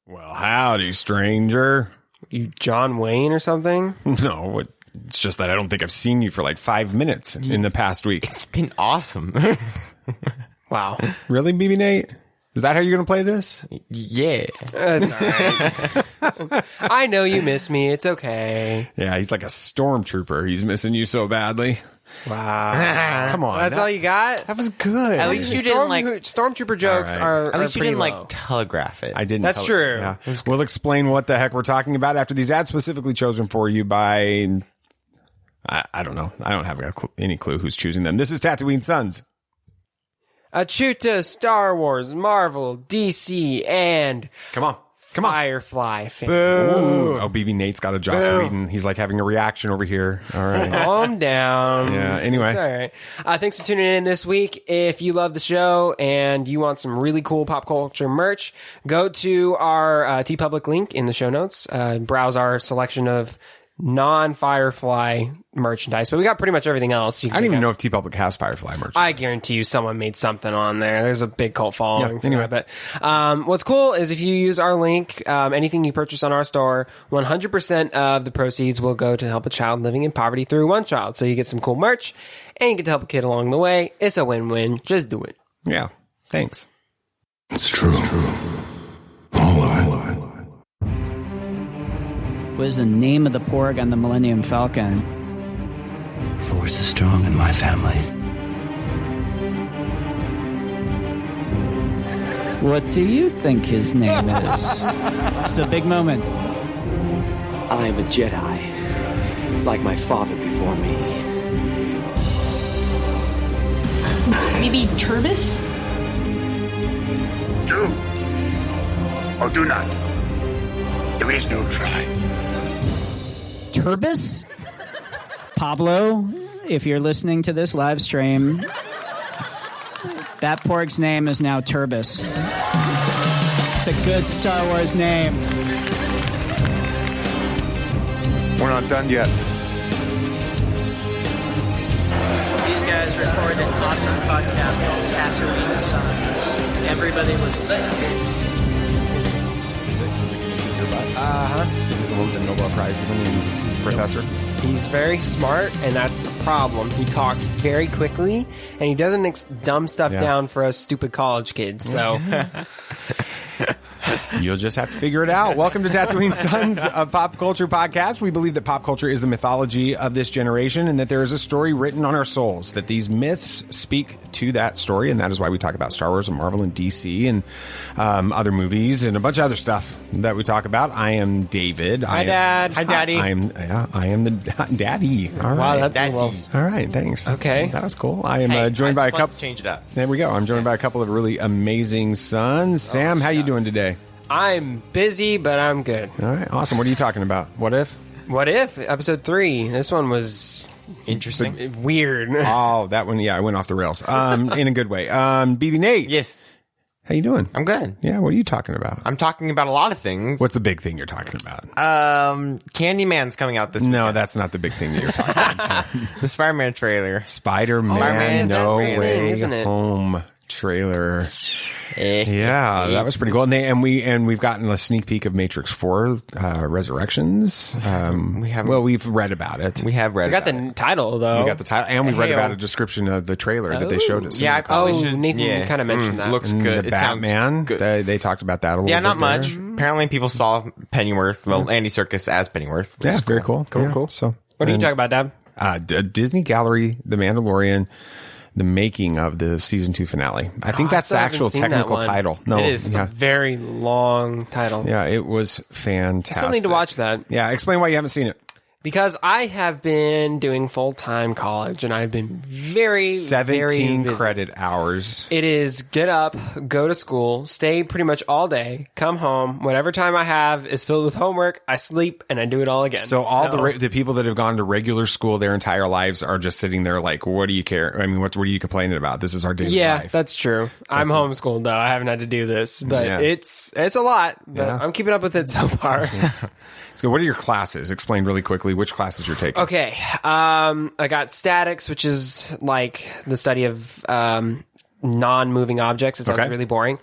Well, howdy, stranger. You John Wayne or something? No, it's just that I don't think I've seen you for like 5 minutes in the past week. It's been awesome. Wow. Really, BB Nate? Is that how you're going to play this? Yeah. It's all right. I know you miss me. It's okay. Yeah, he's like a stormtrooper. He's missing you so badly. Wow. Come on. That's all you got? That was good. At least you didn't Stormtrooper jokes All are At least you pretty didn't low. telegraph it. I didn't. That's true. Yeah. We'll explain what the heck we're talking about after these ads specifically chosen for you by... I don't know. I don't have any clue who's choosing them. This is Tatooine Sons. A Chuta, Star Wars, Marvel, DC, and Come on. Firefly fan. Ooh. Oh, BB Nate's got a Joss Whedon. He's like having a reaction over here. All right. Calm down. Yeah, anyway. It's all right. Thanks for tuning in this week. If you love the show and you want some really cool pop culture merch, go to our TeePublic link in the show notes. Browse our selection of non-Firefly merchandise, but we got pretty much everything else. I don't even know if TeePublic has Firefly merch. I guarantee you someone made something on there. There's a big cult following. Yeah, anyway. But what's cool is if you use our link, anything you purchase on our store, 100% of the proceeds will go to help a child living in poverty through One Child. So you get some cool merch and you get to help a kid along the way. It's a win-win. Just do it. Yeah. Thanks. It's true. All of it. What is the name of the Porg on the Millennium Falcon? Force is strong in my family. What do you think his name is? It's a big moment. I am a Jedi, like my father before me. Maybe Turbis? Do or do not. There is no try. Turbis? Pablo, if you're listening to this live stream, that Porg's name is now Turbis. It's a good Star Wars name. We're not done yet. These guys recorded an awesome podcast called Tatooine Sons. Everybody was lit. Physics is a good teacher, but this is a little bit Nobel Prize winning professor. He's very smart, and that's the problem. He talks very quickly, and he doesn't dumb stuff down for us stupid college kids. So You'll just have to figure it out. Welcome to Tatooine Sons, a pop culture podcast. We believe that pop culture is the mythology of this generation and that there is a story written on our souls, that these myths speak to that story, and that is why we talk about Star Wars and Marvel and DC and other movies and a bunch of other stuff that we talk about. I am David. Hi, Dad. Hi, Daddy. I am the daddy. All right. wow, that's Daddy. well. All right, thanks. Okay. That was cool. I am joined by a couple. Change it up. There we go. I'm joined by a couple of really amazing sons. Sam, how you doing today? I'm busy, but I'm good. All right, awesome. What are you talking about? What if? What if? Episode 3. This one was Interesting. weird. Oh, that one. Yeah, I went off the rails. In a good way. BB Nate. Yes. How you doing? I'm good. Yeah. What are you talking about? I'm talking about a lot of things. What's the big thing you're talking about? Candyman's coming out this No, weekend. that's not the big thing that you're talking about. The Spider-Man trailer. Spider-Man, Spider-Man, No that's the Way thing, isn't it? Home trailer. Yeah, that was pretty cool. And we've gotten a sneak peek of Matrix 4 Resurrections. We've read about it. We have read I got about the title, though. We got the title, and we read Hey, about a description of the trailer that they showed us. Yeah, I probably should. Nathan kind of mentioned that. Looks And good. the It sounds Batman. good. They talked about that a little Yeah, bit. not there. much. Apparently, people saw Pennyworth. Well, Andy Serkis as Pennyworth. which Yeah, is very cool. Cool, Yeah, cool. So, What are you talking about, Dad? Disney Gallery, The Mandalorian, the making of the season 2 finale. I think that's the still haven't actual seen that technical one. title. No, It is. It's Yeah, Very long title. yeah, it was fantastic. I still need to watch that. Yeah, explain why you haven't seen it. Because I have been doing full-time college, and I've been very 17 busy. credit hours. It is get up, go to school, stay pretty much all day, come home. Whatever time I have is filled with homework. I sleep, and I do it all again. So all the people that have gone to regular school their entire lives are just sitting there like, what do you care? I mean, what are you complaining about? This is our daily yeah, life. that's true. I'm homeschooled though. I haven't had to do this, but Yeah. it's a lot. But Yeah. I'm keeping up with it so far. So what are your classes? Explain really quickly which classes you're taking. Okay. I got statics, which is like the study of non-moving objects. It sounds really boring.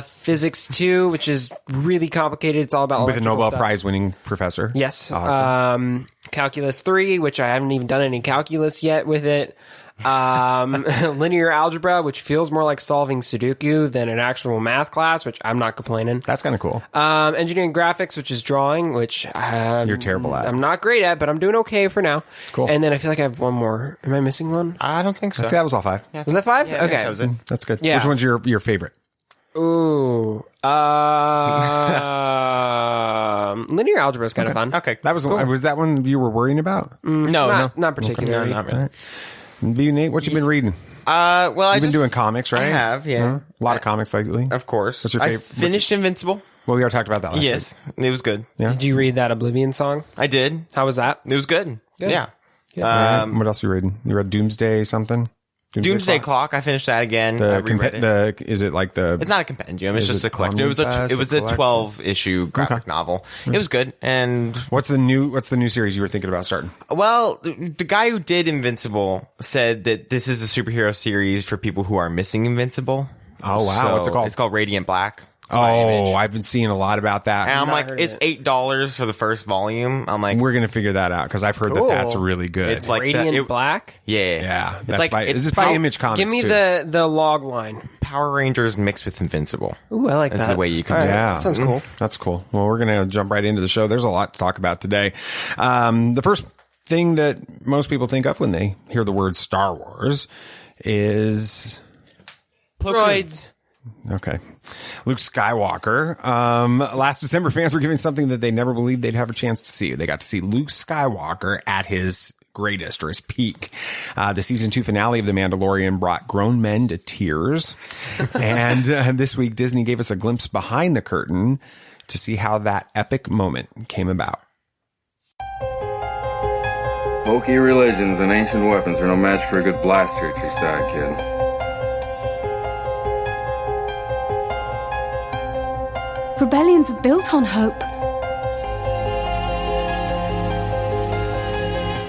Physics 2, which is really complicated. It's all about with a Nobel stuff. Prize winning professor. Yes. Awesome. Calculus 3, which I haven't even done any calculus yet with it. Linear algebra, which feels more like solving Sudoku than an actual math class, which I'm not complaining. That's kind of cool. Engineering graphics, which is drawing, which You're terrible at. I'm not great at, but I'm doing okay for now. Cool. And then I feel like I have one more. Am I missing one? I don't think so. I think that was all 5. Yeah. Was that 5? Yeah, I think okay. that was it. That's good. Yeah. Which one's your favorite? Ooh. Linear algebra is kind of fun. Okay. That was was that one you were worrying about? Not particularly. No, not really. Nate, what you been reading? Well, You've been doing comics, right? I have, yeah. A lot of comics lately. Of course. What's your I favorite? finished Invincible. Well, we already talked about that last week. Yes, it was good. Yeah. Did you read that Oblivion song? I did. How was that? It was good. Yeah. What else are you reading? You read Doomsday something? Doomsday Clock. I finished that again. I reread it. Is it like the? It's not a compendium. It's Is just it a collection. It was a omnibus, a 12-issue graphic novel. It was good. And What's the new series you were thinking about starting? well, the guy who did Invincible said that this is a superhero series for people who are missing Invincible. Oh, wow. So What's it called? It's called Radiant Black. It's by Image. I've been seeing a lot about that. And I'm like, heard it's it. $8 for the first volume. I'm like, We're gonna figure that out because I've heard Cool. that's really good. It's like Radiant Black? yeah, yeah, It's that's like by, it's this is by Image Comics. Give me too. the log line. Power Rangers mixed with Invincible. Ooh, I like That's that. the way you can All do right, it. Yeah, that sounds cool. That's cool. Well, we're gonna jump right into the show. There's a lot to talk about today. The first thing that most people think of when they hear the word Star Wars is Droids. okay. Luke Skywalker. Last December, fans were giving something that they never believed they'd have a chance to see. They got to see Luke Skywalker at his greatest or his peak. The season 2 finale of The Mandalorian brought grown men to tears. And this week, Disney gave us a glimpse behind the curtain to see how that epic moment came about. Hokey religions and ancient weapons are no match for a good blaster at your side, kid. Rebellions are built on hope.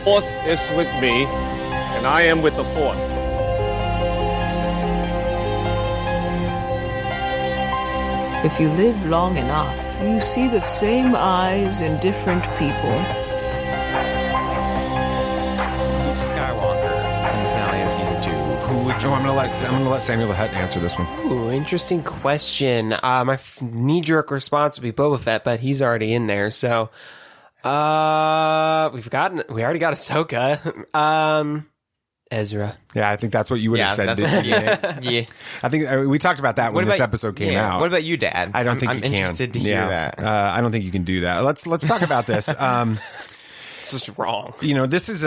Force is with me, and I am with the Force. If you live long enough, you see the same eyes in different people. Luke Skywalker in the finale of season 2. Who would I'm gonna let Samuel the Hutt answer this one. Ooh, interesting question. My knee-jerk response would be Boba Fett, but he's already in there. So, we already got Ahsoka. Ezra. Yeah, I think that's what you would have said. Yeah. I think we talked about that when this episode came out. What about you, Dad? I don't think I'm you can. interested to hear that. I don't think you can do that. Let's talk about this. It's just wrong. You know, this is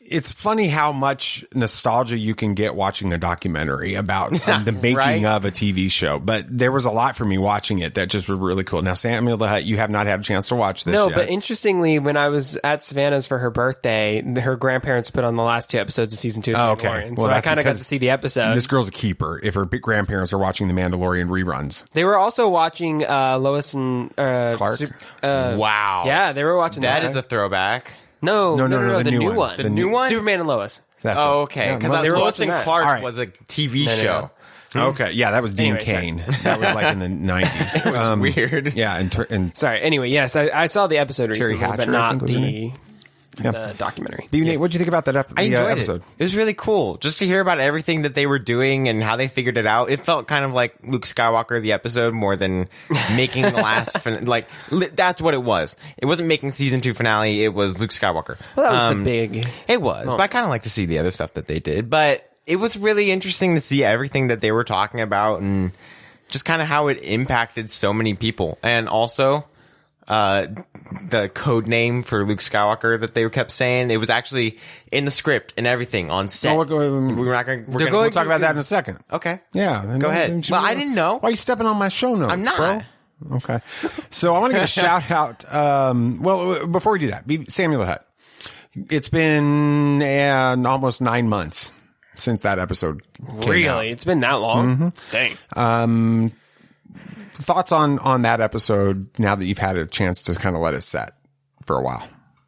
it's funny how much nostalgia you can get watching a documentary about the making Right? of a TV show. But there was a lot for me watching it that just was really cool. Now, Samuel the Hutt, you have not had a chance to watch this No, yet. but interestingly, when I was at Savannah's for her birthday, her grandparents put on the last 2 episodes of season 2 of Oh, The okay. Mandalorian. Well, So I that's kind of got because to see the episode. This girl's a keeper if her grandparents are watching the Mandalorian reruns. They were also watching Lois and Clark? Wow. Yeah, they were watching that. That is a throwback. No, the new one. The new one? Superman and Lois. That's Oh, it. okay. Yeah, Because they were Lois watching and that. Clark All right. was a TV No. show. Okay, yeah, that was Dean Anyway, sorry. Kane. That was like in the 90s. It was weird. Yeah, and Sorry. Anyway, yes, I saw the episode Terry recently, Hatcher, but I not think, was in the documentary. Nate, what'd you think about that I enjoyed episode? it. It was really cool just to hear about everything that they were doing and how they figured it out. It felt kind of like Luke Skywalker, the episode, more than making the last that's what it was. It wasn't making season 2 finale. It was Luke Skywalker. Well, that was the big. It was, but I kind of like to see the other stuff that they did. But it was really interesting to see everything that they were talking about and just kind of how it impacted so many people. And also, the code name for Luke Skywalker that they kept saying, it was actually in the script and everything on set. we're not going to we'll talk about that in a second. Okay. Yeah. Go ahead. Well, I didn't know. Why are you stepping on my show notes, I'm not. bro? Okay. So I want to give a shout out. Well, before we do that, Samuel the Hutt. It's been almost 9 months since that episode came Really? out. It's been that long? Dang. Thoughts on that episode now that you've had a chance to kind of let it set for a while?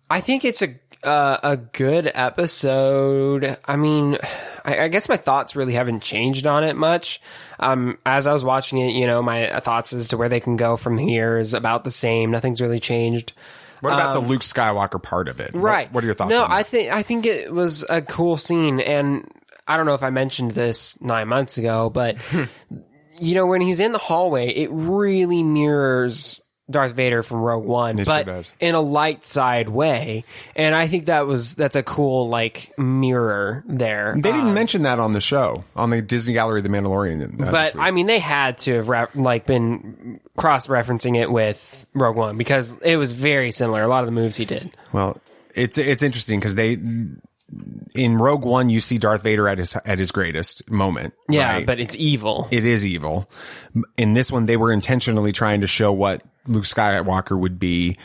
I think it's a good episode. I mean, I guess my thoughts really haven't changed on it much. As I was watching it, you know, my thoughts as to where they can go from here is about the same. Nothing's really changed. What about the Luke Skywalker part of it? Right. What are your thoughts No, on that? I think it was a cool scene, and I don't know if I mentioned this 9 months ago, but you know, when he's in the hallway, it really mirrors Darth Vader from Rogue One, It but sure does. in a light side way. And I think that's a cool like mirror there. They didn't mention that on the show, on the Disney Gallery of the Mandalorian. But I mean, they had to have been cross-referencing it with Rogue One because it was very similar. A lot of the moves he did. Well, it's interesting because in Rogue One, you see Darth Vader at his greatest moment. Yeah, right? but it's evil. It is evil. In this one, they were intentionally trying to show what Luke Skywalker would be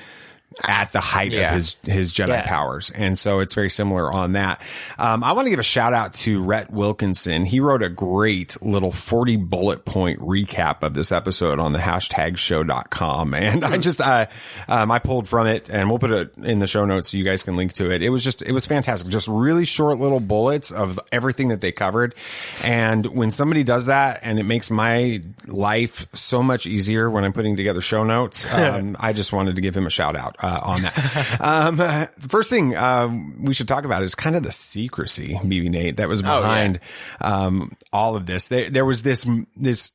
at the height of his Jedi powers. And so it's very similar on that. I want to give a shout out to Rhett Wilkinson. He wrote a great little 40 bullet point recap of this episode on the #show.com. And I pulled from it, and we'll put it in the show notes so you guys can link to it. It was fantastic. Just really short little bullets of everything that they covered. And when somebody does that, and it makes my life so much easier when I'm putting together show notes, I just wanted to give him a shout out on that. First thing we should talk about is kind of the secrecy, BB Nate, that was behind all of this. There was this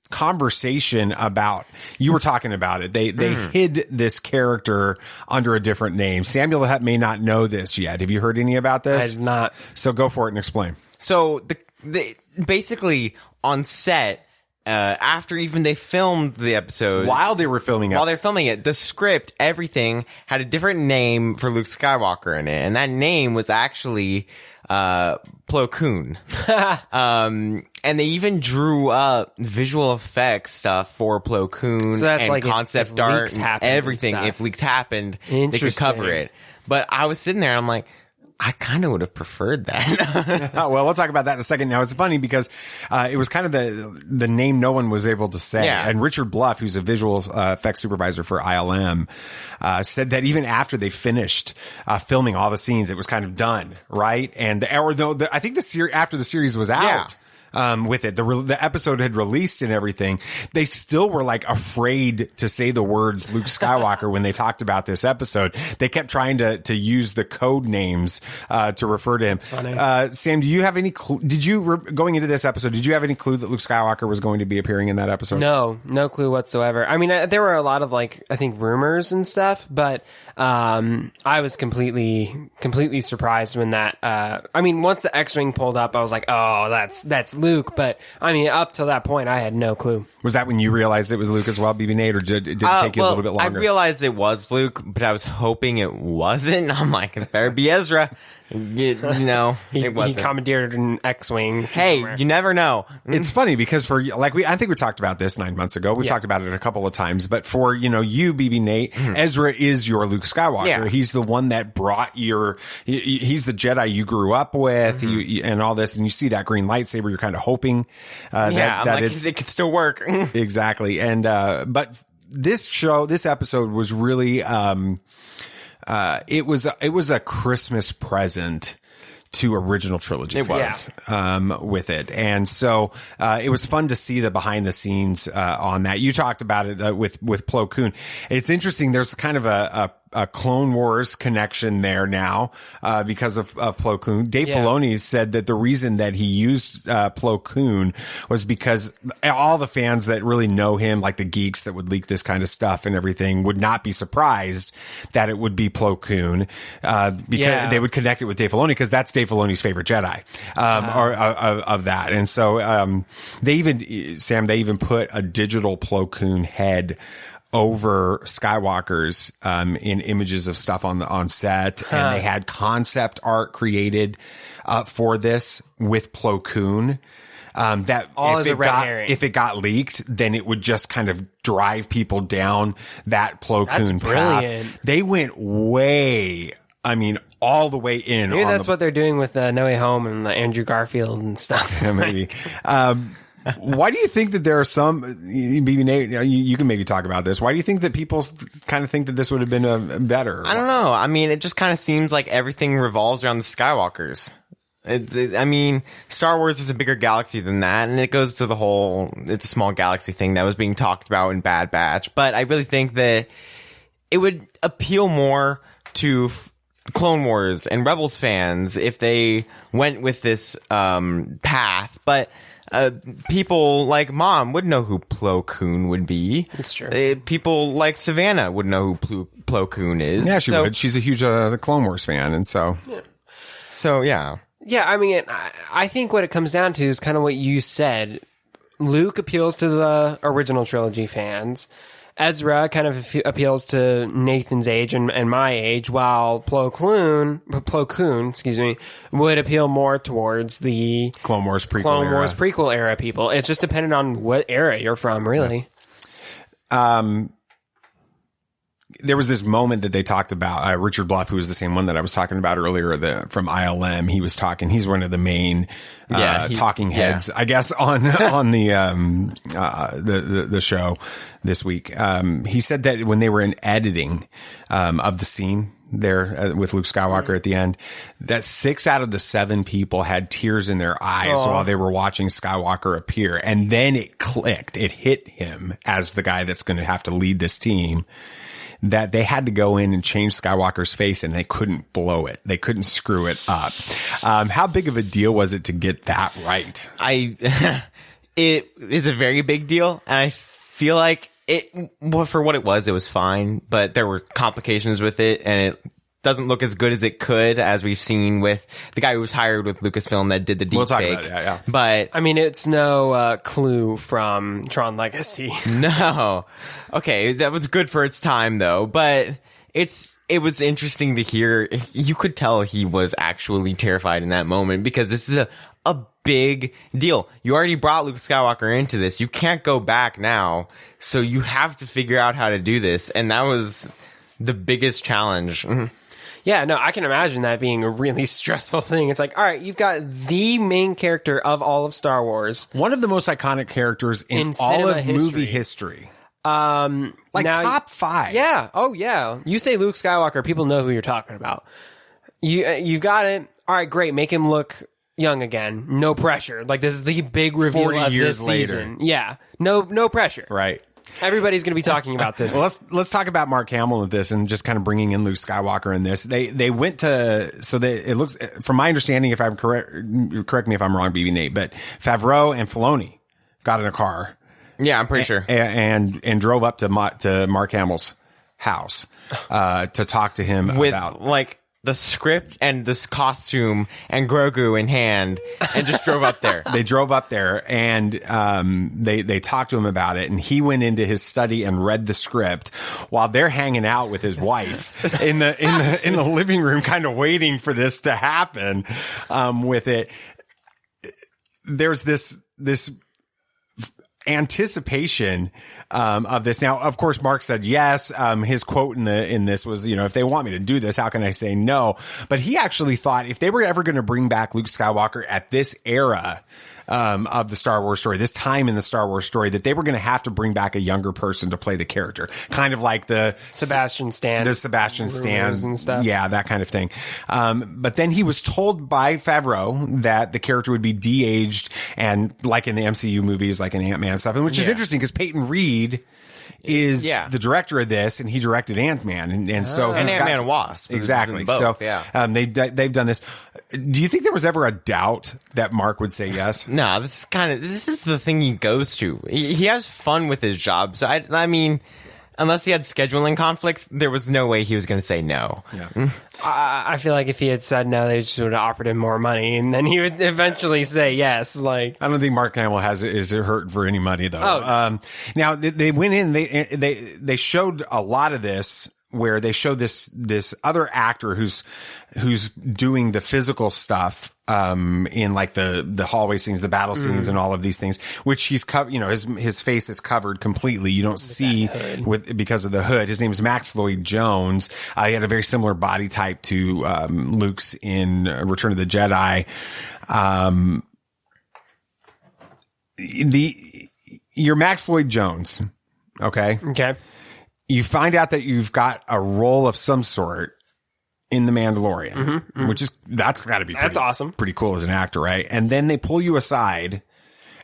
conversation about, you were talking about it. They hid this character under a different name. Samuel Hutt may not know this yet. Have you heard any about this? I have not. So go for it and explain. So the basically on set, after even they filmed the episode, while they're filming it, the script, everything had a different name for Luke Skywalker in it, and that name was actually Plo Koon. And they even drew up visual effects stuff for Plo Koon, so that's and like concept if art, leaks and everything. If leaks happened, they could cover it. But I was sitting there, and I'm like, I kind of would have preferred that. Well, we'll talk about that in a second. Now, it's funny because it was kind of the name no one was able to say. Yeah. And Richard Bluff, who's a visual effects supervisor for ILM, said that even after they finished filming all the scenes, it was kind of done, right? And I think after the series was out. With it, the episode had released and everything, they still were like afraid to say the words Luke Skywalker when they talked about this episode. They kept trying to use the code names to refer to him. That's funny. Sam, do you have any clue? Going into this episode, did you have any clue that Luke Skywalker was going to be appearing in that episode? No clue whatsoever. I mean, there were a lot of I think rumors and stuff, but I was completely surprised when that. I mean, once the X-wing pulled up, I was like, oh, that's Luke. But I mean, up till that point, I had no clue. Was that when you realized it was Luke as well, BB Nate, or did it take you a little bit longer? I realized it was Luke, but I was hoping it wasn't. I'm like, it better be Ezra. It wasn't. He commandeered an X-wing. Hey, you never know. It's funny because I think we talked about this 9 months ago. We talked about it a couple of times, but for, you, BB Nate, Ezra is your Luke Skywalker. Yeah. He's the one that brought he's the Jedi you grew up with, and all this, and you see that green lightsaber, you're kind of hoping, that it could still work. Exactly. And, but this episode was really, it was a Christmas present to original trilogy. It was. With it. And so, it was fun to see the behind the scenes, on that. You talked about it, with Plo Koon. It's interesting. There's kind of a Clone Wars connection there now, because of Plo Koon. Dave Filoni said that the reason that he used, Plo Koon was because all the fans that really know him, like the geeks that would leak this kind of stuff and everything, would not be surprised that it would be Plo Koon, because they would connect it with Dave Filoni, because that's Dave Filoni's favorite Jedi, or of that. And so, they even put a digital Plo Koon head over Skywalker's, in images of stuff on set, and they had concept art created, for this with Plo Koon. That if it got leaked, then it would just kind of drive people down that Plo Koon path. They went all the way in. Maybe that's what they're doing with No Way Home and Andrew Garfield and stuff. Yeah, maybe. Why do you think that there are some, BB Nate, you can maybe talk about this. Why do you think that people kind of think that this would have been better? I don't know. I mean, it just kind of seems like everything revolves around the Skywalkers. I mean, Star Wars is a bigger galaxy than that, and it goes to the whole it's a small galaxy thing that was being talked about in Bad Batch. But I really think that it would appeal more to Clone Wars and Rebels fans if they went with this path. But people like Mom would know who Plo Koon would be. It's true. People like Savannah would know who Plo Koon is. Yeah, she would. She's a huge Clone Wars fan, and so... Yeah. So, yeah. Yeah, I mean, I think what it comes down to is kind of what you said. Luke appeals to the original trilogy fans. Ezra kind of appeals to Nathan's age and my age, while Plo Koon, would appeal more towards the Clone Wars prequel era people. It's just dependent on what era you're from, really. There was this moment that they talked about. Richard Bluff, who was the same one that I was talking about earlier, from ILM. He was talking. He's one of the main talking heads, I guess, on the show this week. He said that when they were in editing of the scene there with Luke Skywalker at the end, that 6 out of the 7 people had tears in their eyes while they were watching Skywalker appear, and then it clicked. It hit him as the guy that's going to have to lead this team, that they had to go in and change Skywalker's face, and they couldn't blow it. They couldn't screw it up. How big of a deal was it to get that right? It is a very big deal, and I feel like for what it was fine, but there were complications with it, and it doesn't look as good as it could, as we've seen with the guy who was hired with Lucasfilm that did the deep fake. Yeah. But I mean, it's no clue from Tron Legacy. No. Okay, that was good for its time, though. But it was interesting to hear. You could tell he was actually terrified in that moment, because this is a big deal. You already brought Luke Skywalker into this. You can't go back now. So you have to figure out how to do this. And that was the biggest challenge. Yeah, no, I can imagine that being a really stressful thing. It's like, all right, you've got the main character of all of Star Wars. One of the most iconic characters in all of movie history. Top 5. Yeah. Oh, yeah. You say Luke Skywalker, people know who you're talking about. You got it. All right, great. Make him look young again. No pressure. Like, this is the big reveal 40 of years this later. season. Yeah. No pressure. Right. Everybody's going to be talking about this. Well, let's talk about Mark Hamill with this, and just kind of bringing in Luke Skywalker in this. They went to, it looks, from my understanding, if I'm correct me if I'm wrong, BB Nate, but Favreau and Filoni got in a car. Yeah, I'm pretty sure. And drove up to Mark Hamill's house to talk to him with about the script and this costume and Grogu in hand, and just drove up there. They drove up there, and they talked to him about it, and he went into his study and read the script while they're hanging out with his wife in the living room, kind of waiting for this to happen. With it, there's this anticipation of this. Now, of course, Mark said yes. His quote in this was, if they want me to do this, how can I say no? But he actually thought if they were ever going to bring back Luke Skywalker at this era of the Star Wars story, this time in the Star Wars story, that they were going to have to bring back a younger person to play the character, kind of like the Sebastian Stan and stuff. Yeah, that kind of thing. But then he was told by Favreau that the character would be de-aged, and like in the MCU movies, like in Ant-Man and stuff, which is interesting because Peyton Reed is the director of this, and he directed Ant-Man, and so and Ant-Man and Wasp, exactly. So they've done this. Do you think there was ever a doubt that Mark would say yes? No, this is the thing he goes to. He has fun with his job. So I mean, unless he had scheduling conflicts, there was no way he was going to say no. Yeah. I feel like if he had said no, they just would have offered him more money, and then he would eventually say yes. Like, I don't think Mark Hamill is hurt for any money though. Now they went in, they showed a lot of this, where they showed this other actor who's doing the physical stuff in like the hallway scenes, the battle scenes, and all of these things, which he's covered. His face is covered completely. You don't see because of the hood. His name is Max Lloyd Jones. He had a very similar body type to Luke's in Return of the Jedi. You're Max Lloyd Jones, okay? Okay. You find out that you've got a role of some sort, in The Mandalorian, which is, that's got to be awesome. Pretty cool as an actor, right? And then they pull you aside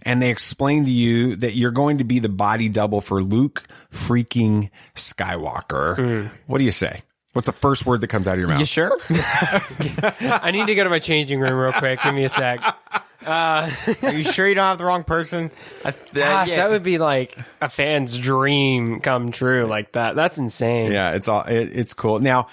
and they explain to you that you're going to be the body double for Luke freaking Skywalker. What do you say? What's the first word that comes out of your mouth? You sure? I need to go to my changing room real quick. Give me a sec. Are you sure you don't have the wrong person? Gosh, that would be like a fan's dream come true like that. That's insane. Yeah, it's cool. Now,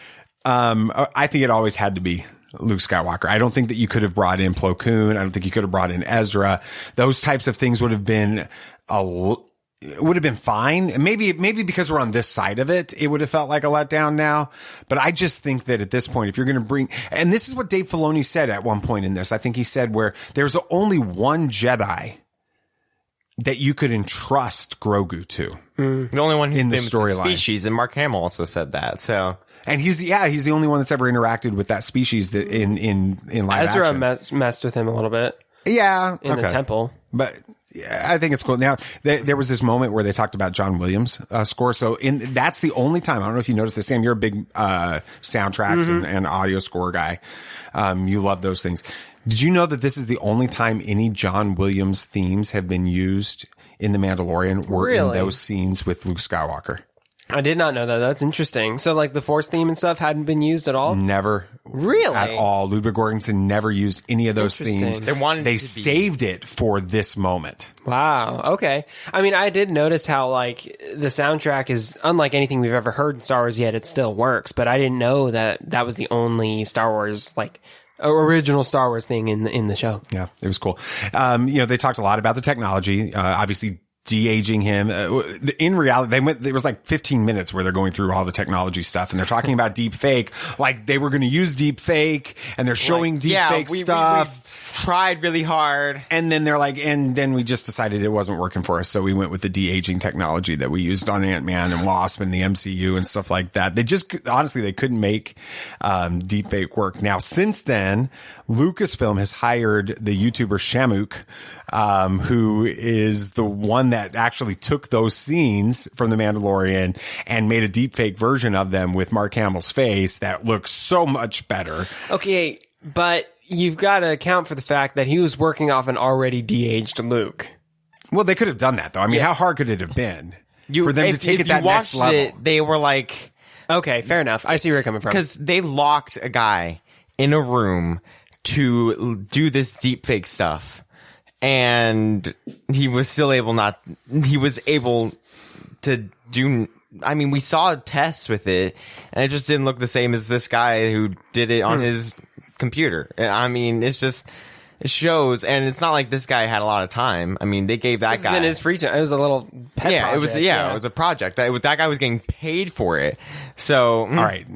I think it always had to be Luke Skywalker. I don't think that you could have brought in Plo Koon. I don't think you could have brought in Ezra. Those types of things would have been fine. And maybe because we're on this side of it, it would have felt like a letdown now. But I just think that at this point, if you're going to bring, and this is what Dave Filoni said at one point in this, I think he said where there's only one Jedi that you could entrust Grogu to. The only one in the storyline. Species, and Mark Hamill also said that. So. And he's the only one that's ever interacted with that species that in live Ezra action. messed with him a little bit. Yeah. In the temple. But yeah, I think it's cool. Now, there was this moment where they talked about John Williams' score. So that's the only time. I don't know if you noticed this, Sam. You're a big soundtracks and audio score guy. You love those things. Did you know that this is the only time any John Williams themes have been used in The Mandalorian were in those scenes with Luke Skywalker? I did not know that. That's interesting. So, like, the Force theme and stuff hadn't been used at all? Never. Really? At all. Ludwig Göransson never used any of those themes. They saved it for this moment. Wow. Okay. I mean, I did notice how, like, the soundtrack is unlike anything we've ever heard in Star Wars yet. It still works, but I didn't know that was the only Star Wars, like, original Star Wars thing in the show. Yeah, it was cool. They talked a lot about the technology, obviously de-aging him. In reality, there was like 15 minutes where they're going through all the technology stuff and they're talking about deep fake, like they were going to use deep fake and they're showing deep fake stuff. We tried really hard. And then they're like, and then we just decided it wasn't working for us. So we went with the de-aging technology that we used on Ant-Man and Wasp and the MCU and stuff like that. They just, honestly, they couldn't make deep fake work. Now, since then, Lucasfilm has hired the YouTuber Shamuk, who is the one that actually took those scenes from The Mandalorian and made a deepfake version of them with Mark Hamill's face that looks so much better. Okay, but you've got to account for the fact that he was working off an already de-aged Luke. Well, they could have done that, though. I mean, how hard could it have been for them to take it that next level? They were like... Okay, fair enough. I see where you're coming from. Because they locked a guy in a room to do this deepfake stuff. And he was still able to do, I mean, we saw tests with it and it just didn't look the same as this guy who did it on his computer. I mean, it shows, and it's not like this guy had a lot of time. I mean, they gave that guy in his free time. It was a little pet project. It was a project. That guy was getting paid for it. So, all right.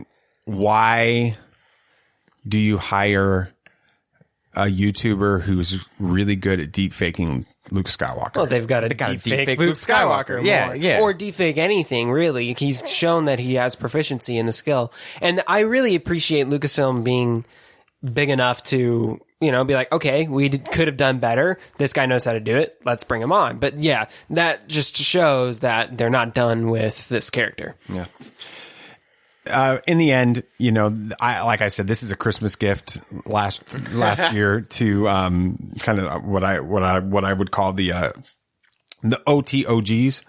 Why do you hire a YouTuber who's really good at deep faking Luke Skywalker? Well, they've got to deep fake Luke Skywalker. Yeah. Or deep fake anything, really. He's shown that he has proficiency in the skill. And I really appreciate Lucasfilm being big enough to, be like, okay, we could have done better. This guy knows how to do it. Let's bring him on. But yeah, that just shows that they're not done with this character. Yeah. In the end, like I said, this is a Christmas gift last year to kind of what I would call the OTOGs,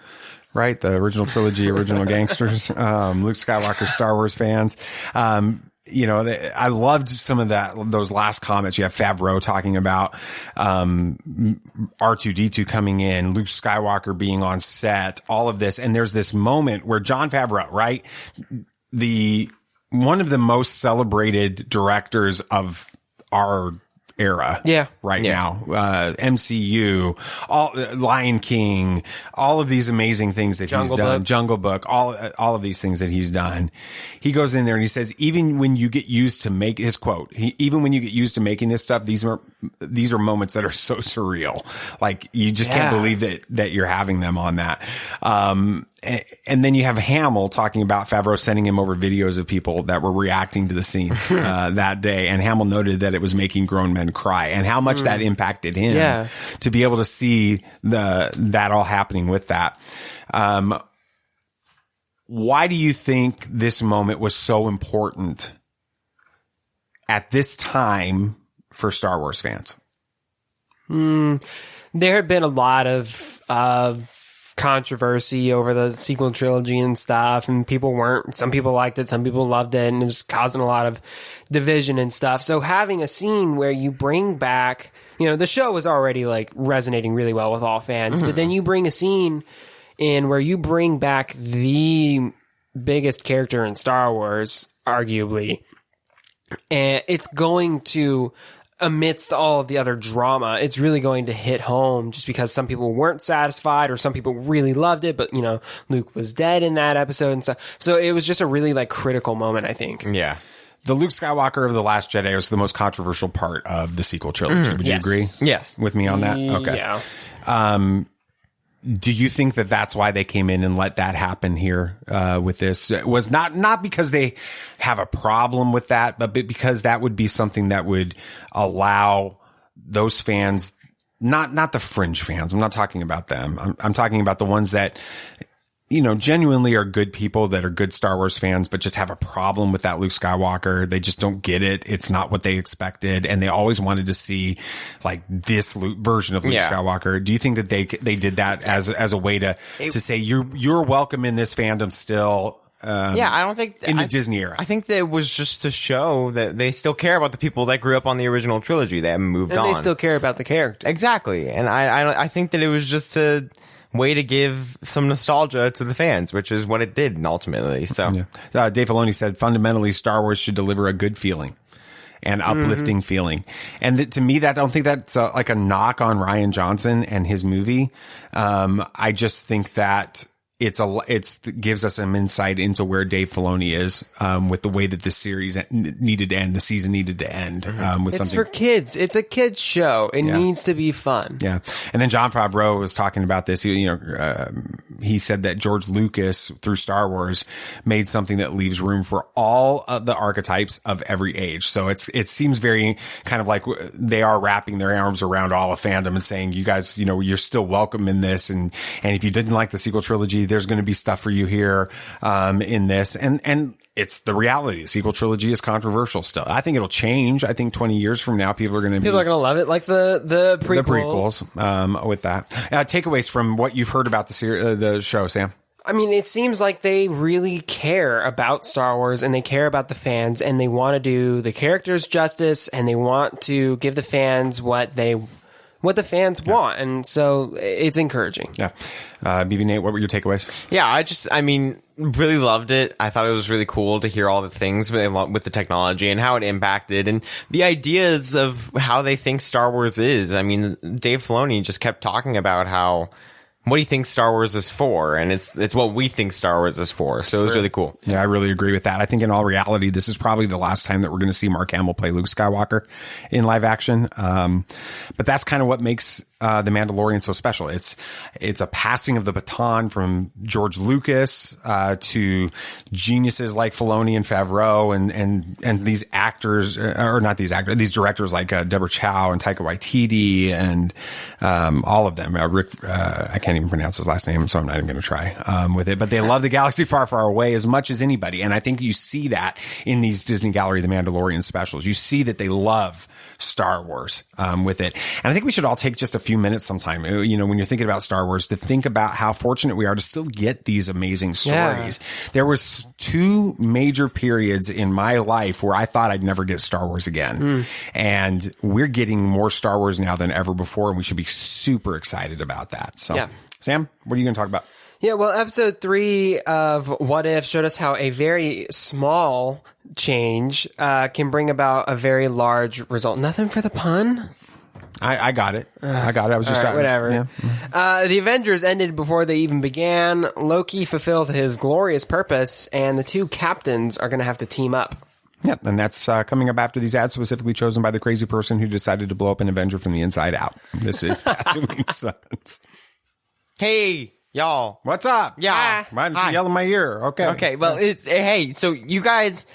right? The original trilogy, original gangsters, Luke Skywalker, Star Wars fans. I loved some of those last comments. You have Favreau talking about R2-D2 coming in, Luke Skywalker being on set, all of this, and there's this moment where Jon Favreau, right? One of the most celebrated directors of our era. Now, MCU, Lion King, all of these amazing things that he's done, Jungle Book, all of these things that he's done. He goes in there and he says, even when you get used to make his quote, even when you get used to making this stuff, these are moments that are so surreal. Like you just can't believe that you're having them on that. And then you have Hamill talking about Favreau sending him over videos of people that were reacting to the scene that day. And Hamill noted that it was making grown men cry and how much that impacted him to be able to see that all happening with that. Why do you think this moment was so important at this time for Star Wars fans? There have been a lot of controversy over the sequel trilogy and stuff, and some people liked it, some people loved it, and it was causing a lot of division and stuff. So having a scene where you bring back, the show was already like resonating really well with all fans, but then you bring a scene in where you bring back the biggest character in Star Wars, arguably, and it's going to, amidst all of the other drama, it's really going to hit home just because some people weren't satisfied or some people really loved it, but Luke was dead in that episode and stuff. So it was just a really like critical moment, I think. Yeah. The Luke Skywalker of The Last Jedi was the most controversial part of the sequel trilogy. Would you agree? Yes. With me on that? Okay. Yeah. Do you think that that's why they came in and let that happen here with this? It was not because they have a problem with that, but because that would be something that would allow those fans, not the fringe fans. I'm not talking about them. I'm talking about the ones that, genuinely are good people that are good Star Wars fans, but just have a problem with that Luke Skywalker. They just don't get it. It's not what they expected. And they always wanted to see like this version of Luke Skywalker. Do you think that they did that as a way to say you're welcome in this fandom still? I don't think in the Disney era. I think that it was just to show that they still care about the people that grew up on the original trilogy. They haven't moved on. And they still care about the character. Exactly. And I think that it was just a way to give some nostalgia to the fans, which is what it did ultimately. So Dave Filoni said fundamentally Star Wars should deliver a good feeling and uplifting feeling. And to me, I don't think that's like a knock on Rian Johnson and his movie. I just think that it gives us some insight into where Dave Filoni is with the way that this series needed to end, the season needed to end. It's for kids. It's a kids show. It needs to be fun. Yeah. And then Jon Favreau was talking about this. He said that George Lucas, through Star Wars, made something that leaves room for all of the archetypes of every age. So it seems very kind of like they are wrapping their arms around all of fandom and saying, you guys, you're still welcome in this. And if you didn't like the sequel trilogy, there's going to be stuff for you here in this. And it's the reality. The sequel trilogy is controversial still. I think it'll change. I think 20 years from now, people are going to love it, like the prequels. The prequels with that. Takeaways from what you've heard about the show, Sam? I mean, it seems like they really care about Star Wars and they care about the fans and they want to do the characters justice and they want to give the fans what the fans want. And so it's encouraging. Yeah. BB Nate, what were your takeaways? Yeah, I really loved it. I thought it was really cool to hear all the things with the technology and how it impacted and the ideas of how they think Star Wars is. I mean, Dave Filoni just kept talking about what he thinks Star Wars is for, and it's what we think Star Wars is for. So it was really cool. Yeah, I really agree with that. I think in all reality, this is probably the last time that we're going to see Mark Hamill play Luke Skywalker in live action. But that's kind of what makes The Mandalorian so special. It's a passing of the baton from George Lucas to geniuses like Filoni and Favreau and these actors, or not these actors, these directors like Deborah Chow and Taika Waititi and all of them. Rick, I can't even pronounce his last name, so I'm not even going to try with it. But they love the galaxy far, far away as much as anybody. And I think you see that in these Disney Gallery The Mandalorian specials. You see that they love Star Wars with it. And I think we should all take just a few minutes sometime, when you're thinking about Star Wars, to think about how fortunate we are to still get these amazing stories. Yeah. There was 2 major periods in my life where I thought I'd never get Star Wars again. And we're getting more Star Wars now than ever before, and we should be super excited about that. So, Sam, what are you going to talk about? Yeah, well, episode 3 of What If showed us how a very small change can bring about a very large result. Nothing for the pun? I got it. I got it. I was just whatever. Yeah. The Avengers ended before they even began. Loki fulfilled his glorious purpose, and the 2 captains are going to have to team up. Yep, and that's coming up after these ads specifically chosen by the crazy person who decided to blow up an Avenger from the inside out. This is Tatooine Sons. Hey, y'all. What's up? Yeah. Why didn't you yell in my ear? Okay. Well, hey, so you guys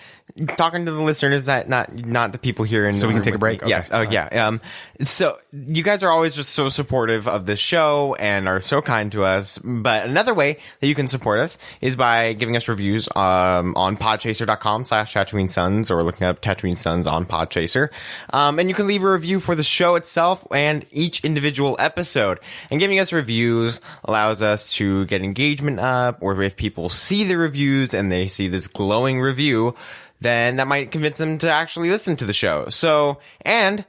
talking to the listeners, that not the people here in so we can take a break. Okay. Yes. Oh, yeah. So you guys are always just so supportive of this show and are so kind to us. But another way that you can support us is by giving us reviews on podchaser.com/Tatooine Sons, or looking up Tatooine Sons on Podchaser. And you can leave a review for the show itself and each individual episode. And giving us reviews allows us to get engagement up, or if people see the reviews and they see this glowing review, then that might convince them to actually listen to the show. So, and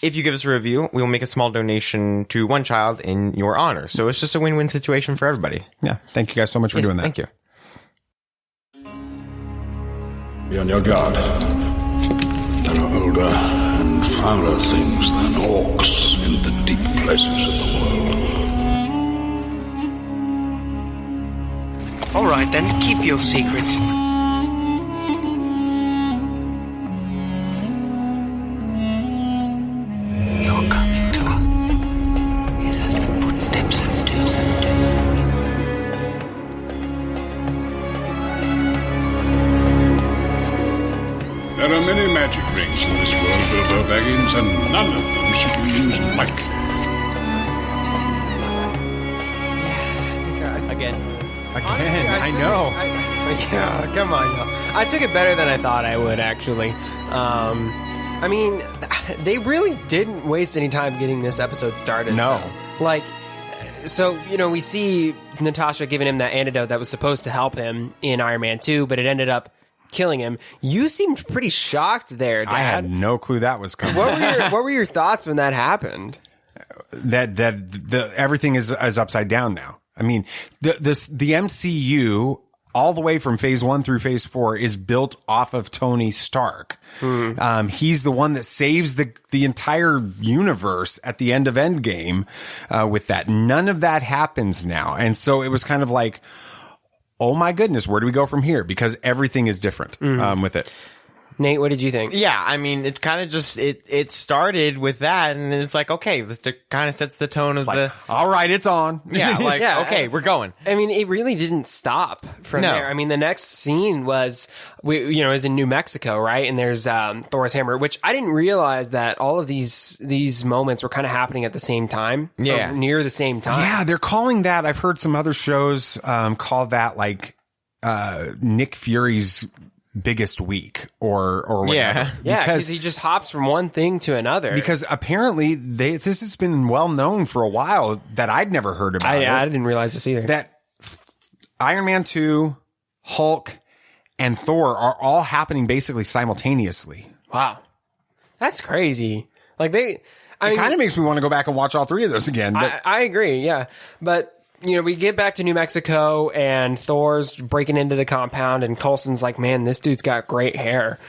if you give us a review, we will make a small donation to one child in your honor. So it's just a win-win situation for everybody. Yeah. Thank you guys so much for doing that. Thank you. Be on your guard. There are older and fouler things than orcs in the deep places of the world. All right, then, keep your secrets. Your coming to us is as the footsteps of doom. There are many magic rings in this world, Bilbo Baggins, and none of them should be used lightly. Again, Honestly, I know. Yeah, come on, y'all. I took it better than I thought I would, actually. I mean, they really didn't waste any time getting this episode started. No. Though. Like, so, we see Natasha giving him that antidote that was supposed to help him in Iron Man 2, but it ended up killing him. You seemed pretty shocked there, Dad. I had no clue that was coming. What were your thoughts when that happened? That everything is upside down now. I mean, the MCU, all the way from phase 1 through phase 4, is built off of Tony Stark. He's the one that saves the entire universe at the end of Endgame, with that. None of that happens now. And so it was kind of like, oh my goodness, where do we go from here? Because everything is different, with it. Nate, what did you think? Yeah, I mean, it kind of just, it started with that, and it's like, okay, this kind of sets the tone of all right, it's on. Yeah, like, Yeah. okay, we're going. I mean, it really didn't stop from there. I mean, the next scene was, is in New Mexico, right? And there's Thor's hammer, which I didn't realize that all of these moments were kind of happening at the same time. Yeah. Or near the same time. Yeah, they're calling that, I've heard some other shows call that like Nick Fury's biggest week or whatever. Yeah, because he just hops from one thing to another. Because apparently this has been well known for a while that I'd never heard about. I didn't realize this either. That Iron Man 2, Hulk, and Thor are all happening basically simultaneously. Wow. That's crazy. Like it kind of makes me want to go back and watch all three of those again. But I agree, yeah. But we get back to New Mexico and Thor's breaking into the compound and Coulson's like, man, this dude's got great hair.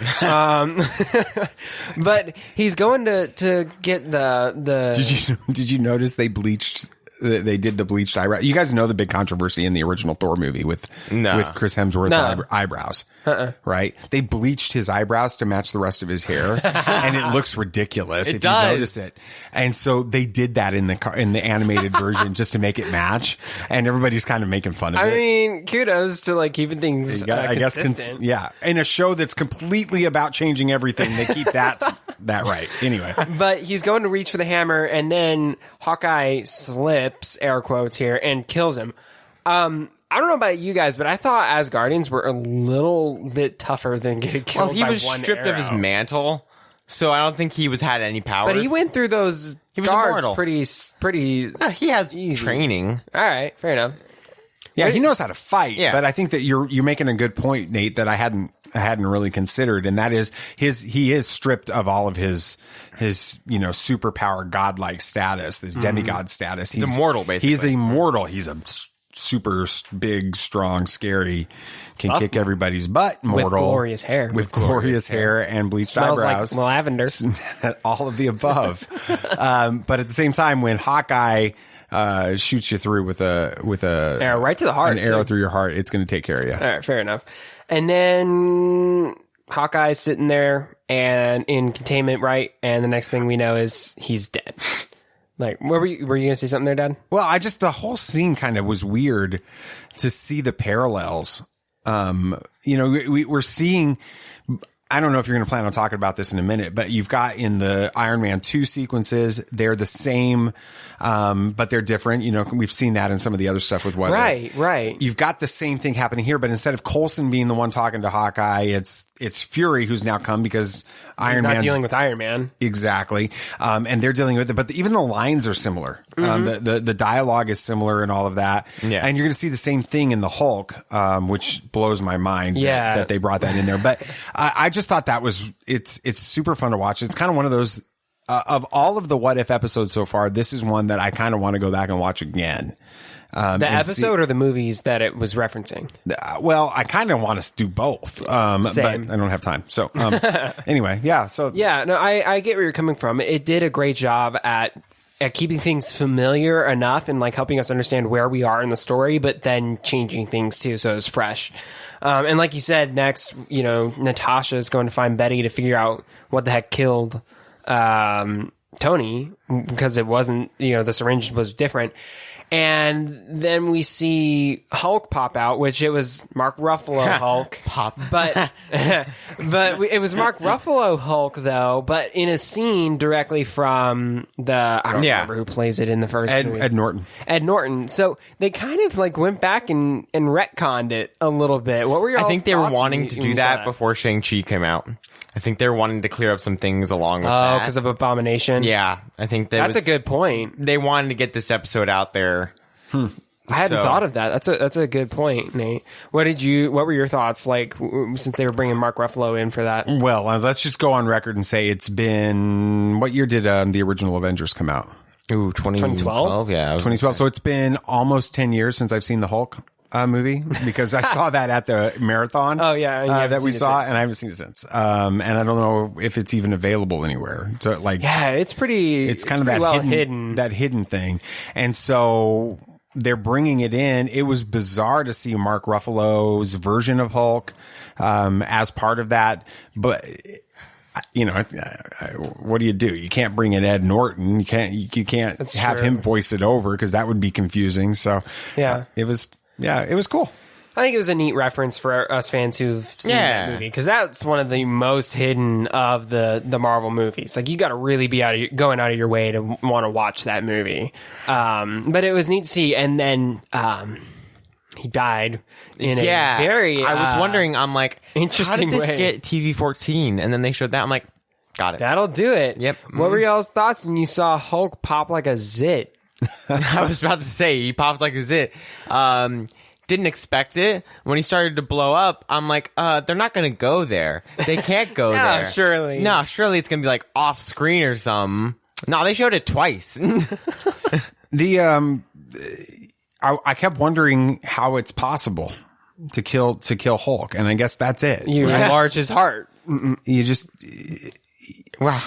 But he's going to get the Did you notice they did the bleached eyebrow? You guys know the big controversy in the original Thor movie with Chris Hemsworth eyebrows, right? They bleached his eyebrows to match the rest of his hair, and it looks ridiculous if you notice it. And so they did that in the animated version just to make it match, and everybody's kind of making fun of it. I mean, kudos to like keeping things consistent. Yeah, in a show that's completely about changing everything, they keep that right. Anyway, but he's going to reach for the hammer, and then Hawkeye slips, air quotes here, and kills him. I don't know about you guys, but I thought Asgardians were a little bit tougher than getting killed by one arrow. He was stripped of his mantle, so I don't think he had any powers. But he went through those guards pretty he has easy. Training. All right, fair enough. Yeah, he knows how to fight. Yeah. But I think that you're making a good point, Nate, that I hadn't really considered, and that is he is stripped of all of his superpower godlike status, this demigod status. He's immortal, basically. He's immortal. He's a super big, strong, scary, can kick everybody's butt. Mortal with glorious hair, and bleached smells eyebrows, like lavender, all of the above. But at the same time, when Hawkeye shoots you through with a arrow right to the heart, an arrow through your heart, it's going to take care of you. All right, fair enough. And then Hawkeye's sitting there and in containment, right? And the next thing we know is he's dead. Like, were you going to say something there, Dad? Well, the whole scene kind of was weird to see the parallels. We're seeing I don't know if you're going to plan on talking about this in a minute, but you've got in the Iron Man 2 sequences, they're the same, but they're different. You know, we've seen that in some of the other stuff with What If. Right. You've got the same thing happening here, but instead of Coulson being the one talking to Hawkeye, it's Fury who's now come because Iron Man's dealing with Iron Man. Exactly. And they're dealing with it, but even the lines are similar. The dialogue is similar and all of that. Yeah. And you're going to see the same thing in the Hulk, which blows my mind that they brought that in there. But I just thought that it's super fun to watch. It's kind of one of those, of all of the What If episodes so far, this is one that I kind of want to go back and watch again. The episode or the movies that it was referencing? Well, I kind of want to do both, but I don't have time. So anyway, yeah. So yeah, no, I get where you're coming from. It did a great job at keeping things familiar enough and like helping us understand where we are in the story, but then changing things too, so it's fresh. And like you said, next, you know, Natasha is going to find Betty to figure out what the heck killed Tony, because it wasn't, you know, the syringe was different. And then we see Hulk pop out, which it was Mark Ruffalo Hulk. But it was Mark Ruffalo Hulk, though, but in a scene directly from I don't remember who plays it in the first movie. Ed Norton. Ed Norton. So they kind of like went back and retconned it a little bit. What were your I think they were wanting to do that that before Shang-Chi came out. I think they're wanting to clear up some things along with that. Oh, because of Abomination? Yeah, I think that's a good point. They wanted to get this episode out there. I hadn't thought of that. That's a good point, Nate. What were your thoughts, like, since they were bringing Mark Ruffalo in for that? Well, let's just go on record and say it's been, what year did the original Avengers come out? Ooh, 2012? Yeah. 2012. So it's been almost 10 years since I've seen the Hulk movie, because I saw that at the marathon. Oh yeah, that we saw, and I haven't seen it since. And I don't know if it's even available anywhere. So it's pretty. It's kind of that hidden thing, and so they're bringing it in. It was bizarre to see Mark Ruffalo's version of Hulk as part of that, but. You know, what do? You can't bring in Ed Norton. You can't That's have true. him voiced it over, because that would be confusing. So it was cool. I think it was a neat reference for us fans who've seen that movie, because that's one of the most hidden of the Marvel movies. Like, you got to really be going out of your way to want to watch that movie. But it was neat to see, and then he died in a very I was wondering, I'm like, interesting how did this way. get TV-14? And then they showed that. I'm like, got it. That'll do it. Yep. What were y'all's thoughts when you saw Hulk pop like a zit? I was about to say, he popped like a zit. Didn't expect it. When he started to blow up, I'm like, they're not going to go there. They can't go there. Surely. No, surely it's going to be like off screen or something. No, they showed it twice. I kept wondering how it's possible to kill Hulk, and I guess that's it. You enlarge his heart. You just wow.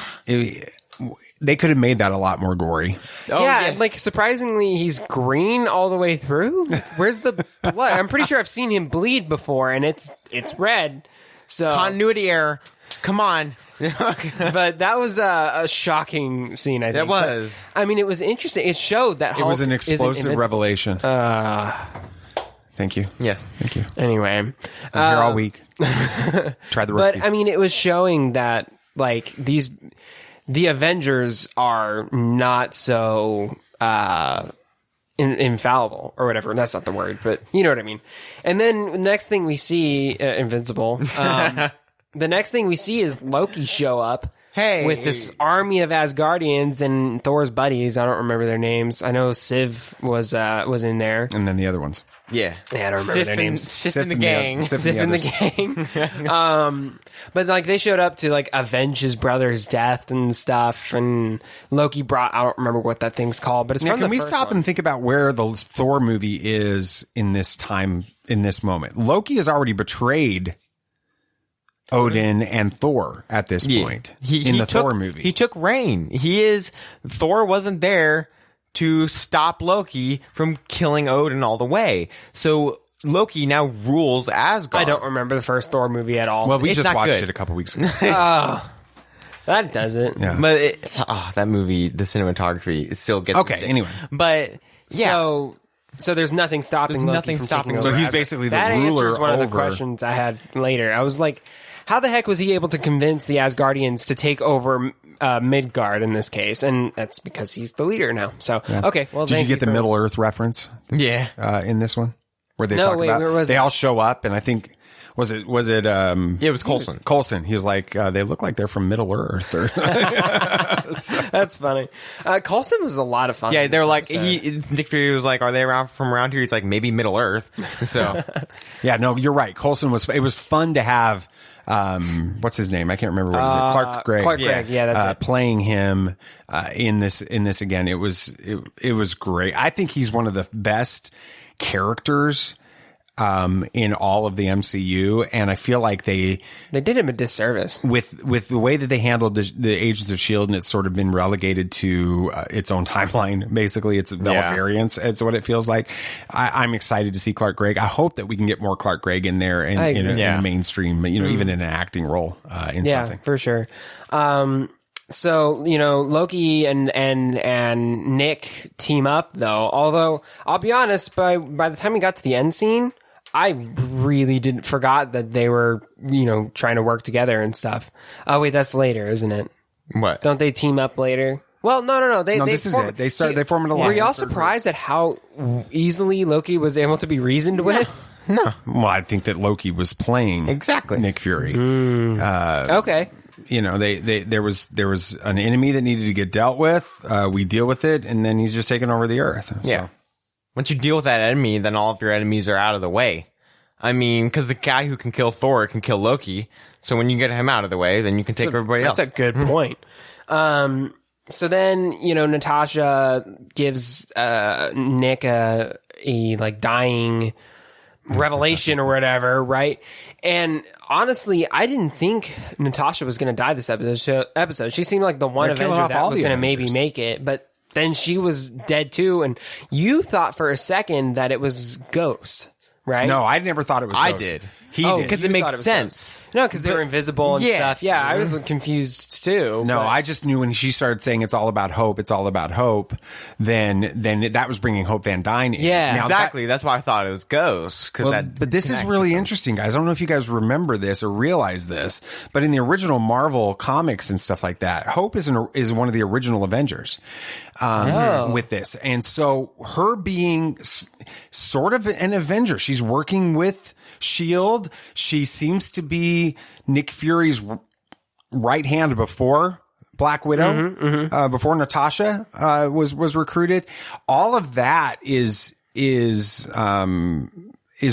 They could have made that a lot more gory. Like, surprisingly, he's green all the way through. Where's the blood? I'm pretty sure I've seen him bleed before, and it's red. So Continuity error. Come on. But that was a shocking scene, I think. It was. But, I mean, it was interesting. It showed that Hulk It was an explosive revelation. Thank you. Yes. Thank you. Anyway. I'm here all week. Try the roast beef. I mean, it was showing that, like, the Avengers are not so infallible or whatever. That's not the word, but you know what I mean. And then the next thing we see, invincible. The next thing we see is Loki show up. With this army of Asgardians and Thor's buddies. I don't remember their names. I know Sif was in there, and then the other ones. Yeah, I don't remember their names. Sif and the gang. Sif and the gang. But like, they showed up to like avenge his brother's death and stuff. And Loki brought, I don't remember what that thing's called, but it's from the Can we first stop one. and think about where the Thor movie is in this time, in this moment? Loki has already betrayed Odin and Thor at this point in the Thor movie. He took reign. Thor wasn't there to stop Loki from killing Odin all the way. So Loki now rules Asgard. I don't remember the first Thor movie at all. Well, we It's just not watched good. it a couple weeks ago. That does it. Yeah. But that movie, the cinematography still gets me sick. Anyway. But yeah. So there's nothing stopping Loki from taking over So he's Asgard. basically the that ruler answers one of the over- questions I had later. I was like, how the heck was he able to convince the Asgardians to take over Midgard in this case? And that's because he's the leader now. So, okay. Well, did you get the Middle Earth reference? Yeah. In this one? Where they talk about, they all show up, and I think, was it it was Coulson. Coulson. He was like, they look like they're from Middle Earth. That's funny. Coulson was a lot of fun. Yeah, they're like, Nick Fury was like, are they from around here? He's like, maybe Middle Earth. So, yeah, no, you're right. Coulson it was fun to have, what's his name? I can't remember what his name. Clark Gregg. Clark Gregg, yeah, that's it. Playing him, in this again. It was great. I think he's one of the best characters in all of the MCU, and I feel like they did him a disservice with the way that they handled the Agents of S.H.I.E.L.D., and it's sort of been relegated to its own timeline. Basically, it's variants. It's what it feels like. I'm excited to see Clark Gregg. I hope that we can get more Clark Gregg in there in a mainstream, even in an acting role in something. For sure. So, Loki and Nick team up, though. Although, I'll be honest, by the time we got to the end scene, I really forgot that they were, trying to work together and stuff. Oh, wait, that's later, isn't it? What? Don't they team up later? Well, no. This is it. They form an alliance. Were y'all surprised at how easily Loki was able to be reasoned with? No. Well, I think that Loki was playing Nick Fury. Okay. There was an enemy that needed to get dealt with. We deal with it, and then he's just taking over the Earth. So. Yeah. Once you deal with that enemy, then all of your enemies are out of the way. I mean, because the guy who can kill Thor can kill Loki. So when you get him out of the way, then you can take everybody else. That's a good point. So then, Natasha gives Nick a dying revelation or whatever, right? And honestly, I didn't think Natasha was going to die this episode. She seemed like the one Avenger that was going to maybe make it, but then she was dead too. And you thought for a second that it was Ghost, right? No, I never thought it was Ghost. I did. He did. Because it makes sense. No, because they were invisible and stuff. Yeah, I was confused too. No, I just knew when she started saying it's all about hope, then that was bringing Hope Van Dyne in. Yeah, now, exactly. That's why I thought it was Ghost. But this is really interesting, guys. I don't know if you guys remember this or realize this, but in the original Marvel comics and stuff like that, Hope is one of the original Avengers with this. And so her being sort of an Avenger, she's working with S.H.I.E.L.D. She seems to be Nick Fury's right hand before Black Widow, before Natasha was recruited. All of that is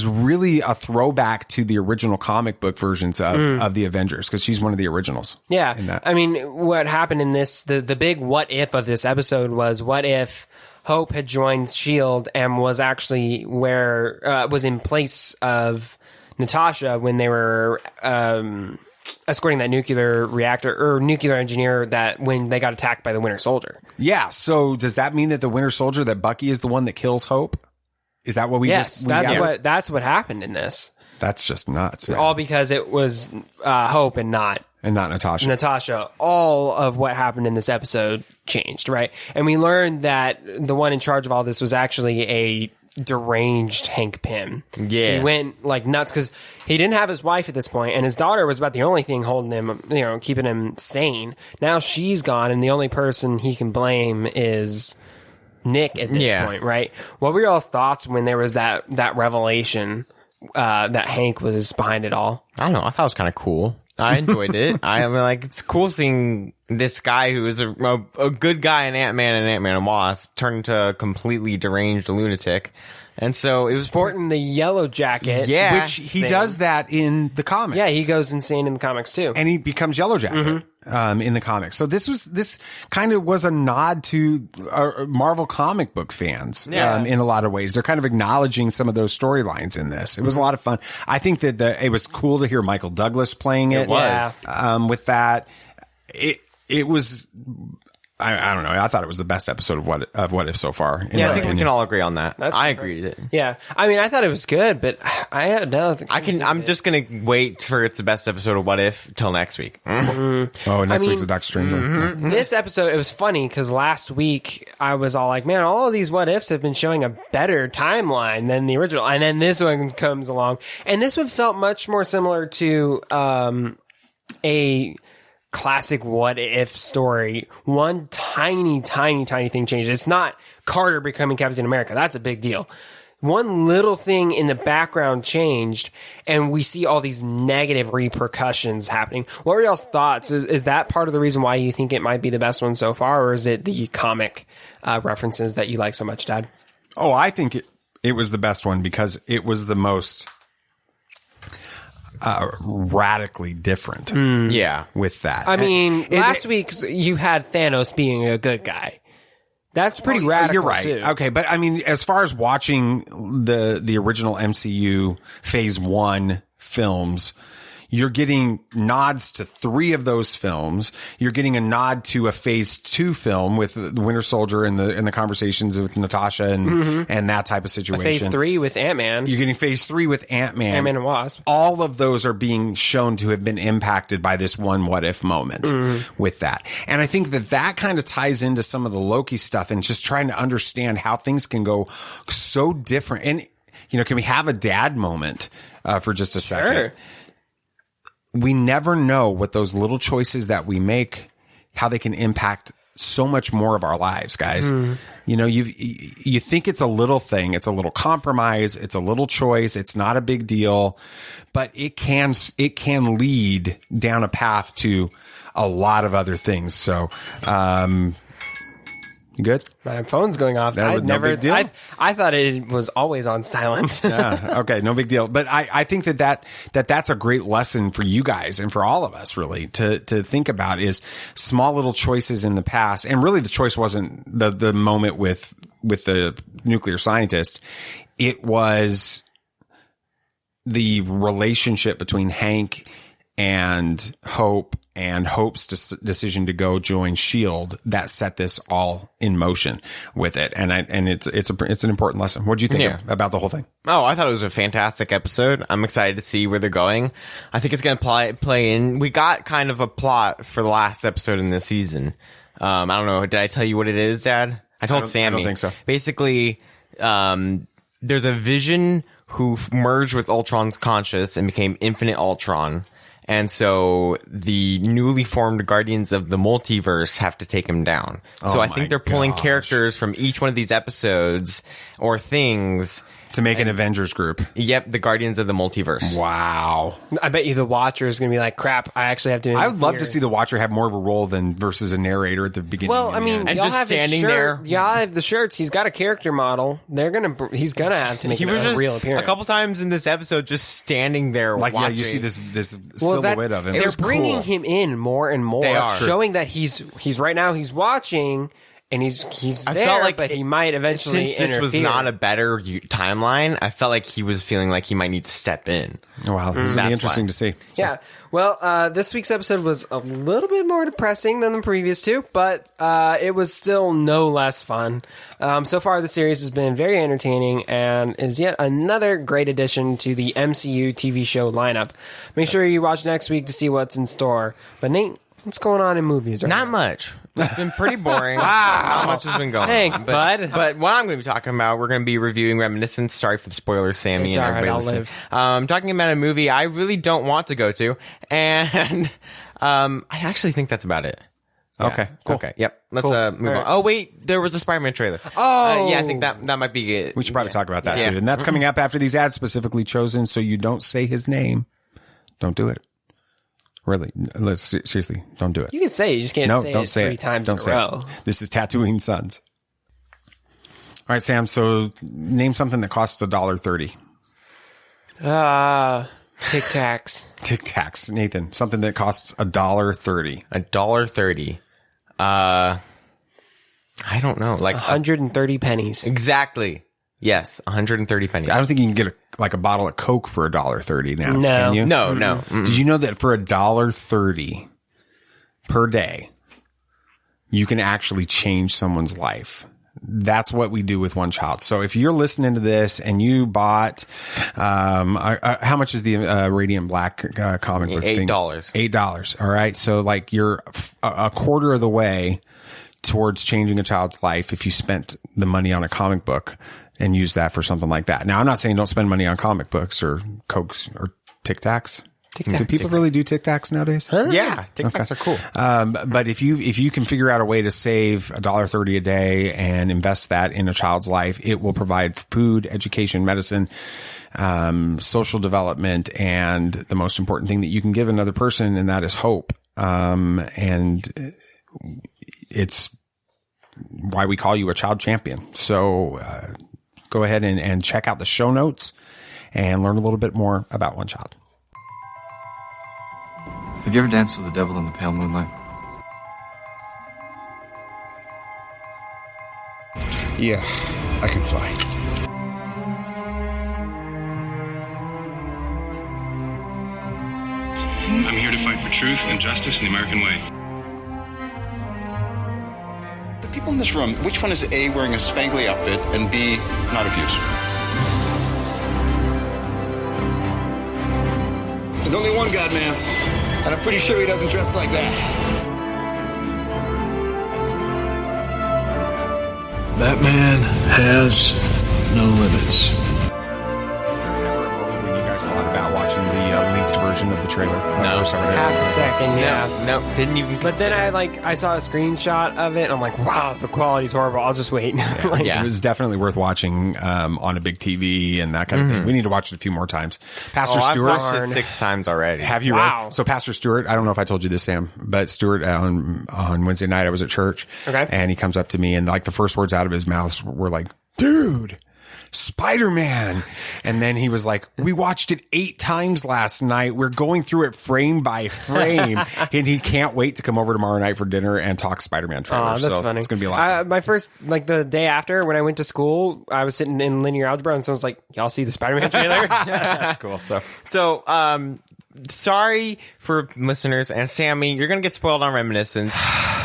really a throwback to the original comic book versions of the Avengers, because she's one of the originals. Yeah. I mean, what happened in this, the big what if of this episode was, what if Hope had joined S.H.I.E.L.D. and was actually was in place of Natasha when they were escorting that nuclear reactor or nuclear engineer when they got attacked by the Winter Soldier. Yeah. So does that mean that the Winter Soldier, that Bucky is the one that kills Hope? Is that what we that's what happened in this. That's just nuts, man. All because it was Hope and not Natasha. Natasha. All of what happened in this episode changed, right? And we learned that the one in charge of all this was actually a deranged Hank Pym. Yeah. He went like nuts because he didn't have his wife at this point, and his daughter was about the only thing holding him, keeping him sane. Now she's gone, and the only person he can blame is Nick at this point, right? What were y'all's thoughts when there was that revelation that Hank was behind it all? I don't know. I thought it was kind of cool. I enjoyed it. I mean, it's cool seeing this guy who is a good guy in Ant-Man and Ant-Man and Wasp turn into a completely deranged lunatic. And so it was sporting the yellow jacket. Yeah. Which he does that in the comics. Yeah, he goes insane in the comics too. And he becomes Yellow Jacket in the comics. So this kind of was a nod to Marvel comic book fans in a lot of ways. They're kind of acknowledging some of those storylines in this. It was a lot of fun. I think that it was cool to hear Michael Douglas playing it. It was. With that. It was... I don't know. I thought it was the best episode of What If so far. Yeah, I think we can all agree on that. I agreed it. Yeah, I mean, I thought it was good, but I had no. I'm just gonna wait for it's the best episode of What If till next week. Oh, next week's a Doctor Strange. This episode, it was funny because last week I was all like, man, all of these What Ifs have been showing a better timeline than the original, and then this one comes along, and this one felt much more similar to a classic What If story. One tiny thing changed. It's not Carter becoming Captain America. That's a big deal. One little thing in the background changed, and we see all these negative repercussions happening. What were y'all's thoughts? Is that part of the reason why you think it might be the best one so far, or is it the comic references that you like so much, Dad? Oh, I think it was the best one because it was the most radically different. Yeah. With that. I mean, last week you had Thanos being a good guy. That's pretty radical. You're right. Too. Okay, but I mean, as far as watching the original MCU Phase 1 films, you're getting nods to 3 of those films. You're getting a nod to a Phase 2 film with the Winter Soldier and the conversations with Natasha and that type of situation. Phase 3 with Ant-Man. You're getting Phase 3 with Ant-Man. Ant-Man and Wasp. All of those are being shown to have been impacted by this one What If moment with that. And I think that kind of ties into some of the Loki stuff and just trying to understand how things can go so different. And, can we have a dad moment for just a second? Sure. We never know what those little choices that we make, how they can impact so much more of our lives, guys. You think it's a little thing. It's a little compromise. It's a little choice. It's not a big deal, but it can lead down a path to a lot of other things. So, you good? My phone's going off. No big deal? I thought it was always on silent. Yeah, okay, no big deal. But I think that's a great lesson for you guys and for all of us, really, to think about is small little choices in the past. And really the choice wasn't the moment with the nuclear scientist. It was the relationship between Hank and Hope and Hope's decision to go join S.H.I.E.L.D. that set this all in motion with it. And it's an important lesson. What do you think about the whole thing? Oh, I thought it was a fantastic episode. I'm excited to see where they're going. I think it's going to play in. We got kind of a plot for the last episode in this season. I don't know. Did I tell you what it is, Dad? I told Sammy. I don't think so. Basically, there's a Vision who merged with Ultron's conscious and became Infinite Ultron. And so the newly formed Guardians of the Multiverse have to take him down. So I think they're pulling characters from each one of these episodes or things to make an Avengers group. Yep, the Guardians of the Multiverse. Wow. I bet you the Watcher is going to be like, crap, I actually have to I would love to see the Watcher have more of a role versus a narrator at the beginning. Well, I mean, and y'all just have standing there. Y'all have the shirts. He's got a character model. He's going to have to make a real appearance. A couple times in this episode, just standing there watching. Yeah, you see this silhouette of him. They're bringing him in more and more. They are. Showing that he's right now, he's watching. And he's I there, felt like but he might eventually since this was not a better timeline, I felt like he was feeling like he might need to step in. Wow, this will be interesting to see. So. Yeah. Well, this week's episode was a little bit more depressing than the previous two, but it was still no less fun. So far, the series has been very entertaining and is yet another great addition to the MCU TV show lineup. Make sure you watch next week to see what's in store. But Nate, what's going on in movies? Not much. It's been pretty boring. Not much has been going on. Thanks, bud. But what I'm going to be talking about, we're going to be reviewing Reminiscence. Sorry for the spoilers, Sammy. It's and all right, everybody I'll listening. I'm talking about a movie I really don't want to go to. And I actually think that's about it. Yeah. Okay, cool. Okay, yep. Let's move on. Oh, wait. There was a Spider-Man trailer. Oh. Yeah, I think that might be it. We should probably talk about that, too. And that's coming up after these ads specifically chosen so you don't say his name. Don't do it. Really, seriously, don't do it. You can say it, you just can't say it 3 times in a row. This is Tatooine Sons. All right, Sam, so name something that costs $1.30. Tic Tacs. Tic Tacs. Nathan, something that costs $1.30. $1.30. I don't know. Like 130 pennies. Exactly. Yes, 130 pennies. I don't think you can get a bottle of Coke for $1.30 now. No. Can you? No. Mm-mm. Did you know that for $1.30 per day, you can actually change someone's life. That's what we do with One Child. So if you're listening to this and you bought, how much is the Radiant Black comic book thing? $8. All right. So like you're a quarter of the way towards changing a child's life if you spent the money on a comic book and use that for something like that. Now, I'm not saying don't spend money on comic books or Cokes or Tic Tacs. Do people really do Tic Tacs nowadays? Yeah, Tic Tacs are cool. But if you can figure out a way to save $1.30 a day and invest that in a child's life, it will provide food, education, medicine, social development, and the most important thing that you can give another person, and that is hope. And it's why we call you a child champion. So go ahead and check out the show notes and learn a little bit more about One Child. Have you ever danced with the devil in the pale moonlight? Yeah, I can fly. I'm here to fight for truth and justice in the American way. The people in this room, which one is A, wearing a spangly outfit, and B, not of use? There's only one God, man. And I'm pretty sure he doesn't dress like that. That man has no limits. When you guys thought about watching the leaked version of the trailer? No. Half a second, yeah. No, didn't even But then I saw a screenshot of it, and I'm like, wow, the quality's horrible. I'll just wait. It was definitely worth watching on a big TV and that kind of thing. We need to watch it a few more times. Pastor Stewart. I've watched it 6 times already. Have you? Wow. Read? So Pastor Stewart, I don't know if I told you this, Sam, but Stewart on Wednesday night, I was at church. Okay. And he comes up to me and like the first words out of his mouth were like, dude, Spider-Man. And then he was like, we watched it 8 times last night. We're going through it frame by frame. And he can't wait to come over tomorrow night for dinner and talk Spider-Man trailers. That's funny. It's going to be a lot of fun. My first, the day after when I went to school, I was sitting in linear algebra and someone's like, y'all see the Spider-Man trailer? That's cool. So, sorry for listeners, and Sammy, you're gonna get spoiled on Reminiscence.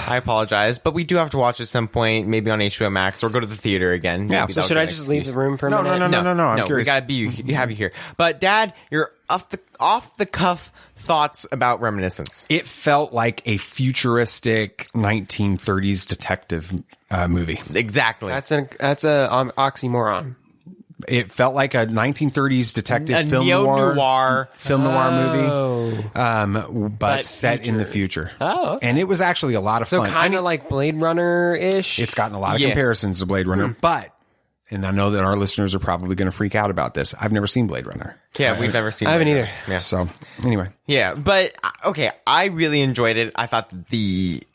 I apologize, but we do have to watch at some point, maybe on HBO Max, or go to the theater again. Yeah. So should I just leave the room for a minute? No. I'm curious. We gotta have you here. But Dad, your off the cuff thoughts about Reminiscence. It felt like a futuristic 1930s detective movie. Exactly. That's an oxymoron. It felt like a 1930s detective film noir movie, but set in the future. Oh, okay. And it was actually a lot of fun. So kind of like Blade Runner-ish? It's gotten a lot of comparisons to Blade Runner, but, and I know that our listeners are probably going to freak out about this, I've never seen Blade Runner. Yeah, we've never seen it. I haven't either. Yeah. So, anyway. Yeah, but, okay, I really enjoyed it. I thought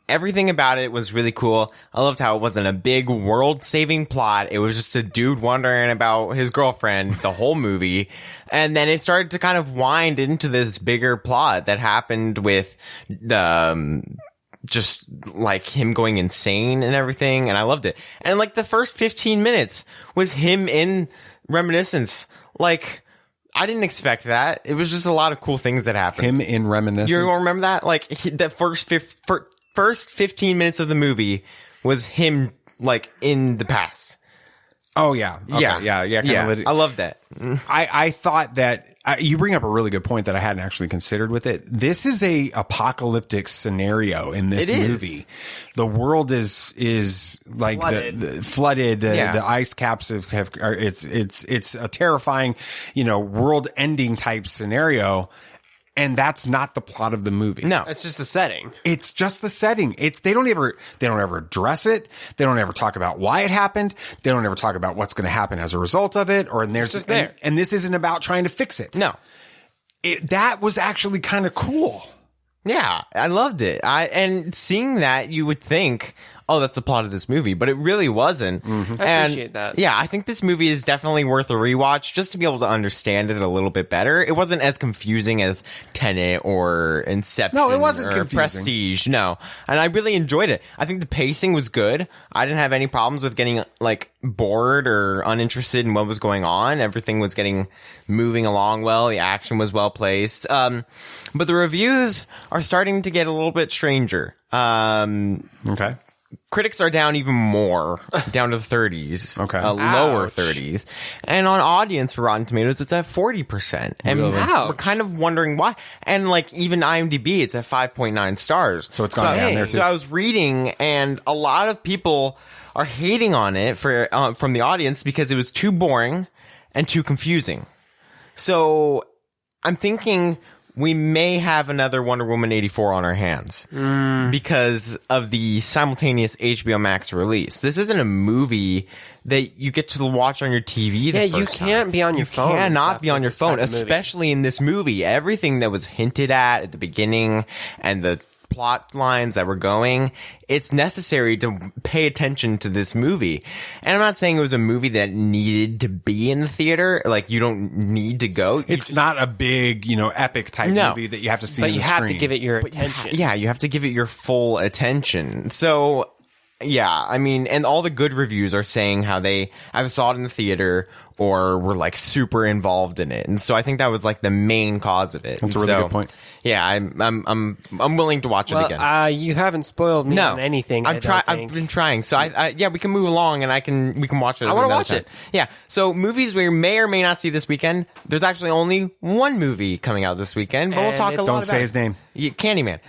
everything about it was really cool. I loved how it wasn't a big world-saving plot. It was just a dude wondering about his girlfriend the whole movie. And then it started to kind of wind into this bigger plot that happened with just like him going insane and everything. And I loved it. And like the first 15 minutes was him in Reminiscence. Like, I didn't expect that. It was just a lot of cool things that happened. Him in Reminiscence. You remember that? Like the first 15 minutes of the movie was him like in the past. Oh yeah. Okay. Yeah. I love that. I thought that you bring up a really good point that I hadn't actually considered with it. This is a apocalyptic scenario in this movie. The world is like flooded. The ice caps have it's a terrifying, world ending type scenario. And that's not the plot of the movie. No, it's just the setting. It's just the setting. They don't ever address it. They don't ever talk about why it happened. They don't ever talk about what's going to happen as a result of it. And there's just there. And this isn't about trying to fix it. No, that was actually kind of cool. Yeah, I loved it. And seeing that, you would think, oh, that's the plot of this movie, but it really wasn't. Mm-hmm. I appreciate that. Yeah, I think this movie is definitely worth a rewatch just to be able to understand it a little bit better. It wasn't as confusing as Tenet or Inception. No, it wasn't or confusing. Prestige. No, and I really enjoyed it. I think the pacing was good. I didn't have any problems with getting like bored or uninterested in what was going on. Everything was moving along well. The action was well placed. But the reviews are starting to get a little bit stranger. Okay. critics are down even more, down to the 30s, lower 30s. And on audience for Rotten Tomatoes, it's at 40%. And we're kind of wondering why. And like even IMDb, it's at 5.9 stars. So it's gone down there too. So I was reading, and a lot of people are hating on it from the audience because it was too boring and too confusing. So I'm thinking we may have another Wonder Woman 84 on our hands because of the simultaneous HBO Max release. This isn't a movie that you get to watch on your TV the first time. You can't be on your phone. You cannot be on your phone, especially in this movie. Everything that was hinted at the beginning and the plot lines that were going, it's necessary to pay attention to this movie. And I'm not saying it was a movie that needed to be in the theater. Like, you don't need to go. It's not a big, epic type movie that you have to see on the screen. But you have to give it your attention. Yeah, you have to give it your full attention. So, yeah, I mean, and all the good reviews are saying how they either saw it in the theater or were like super involved in it. And so I think that was like the main cause of it. That's a really good point. Yeah, I'm willing to watch it again. You haven't spoiled me on anything. I've been trying. So we can move along and we can watch it. I want to watch it. Yeah. So movies we may or may not see this weekend. There's actually only one movie coming out this weekend, but we'll talk a lot about it. Don't say his name. Candyman.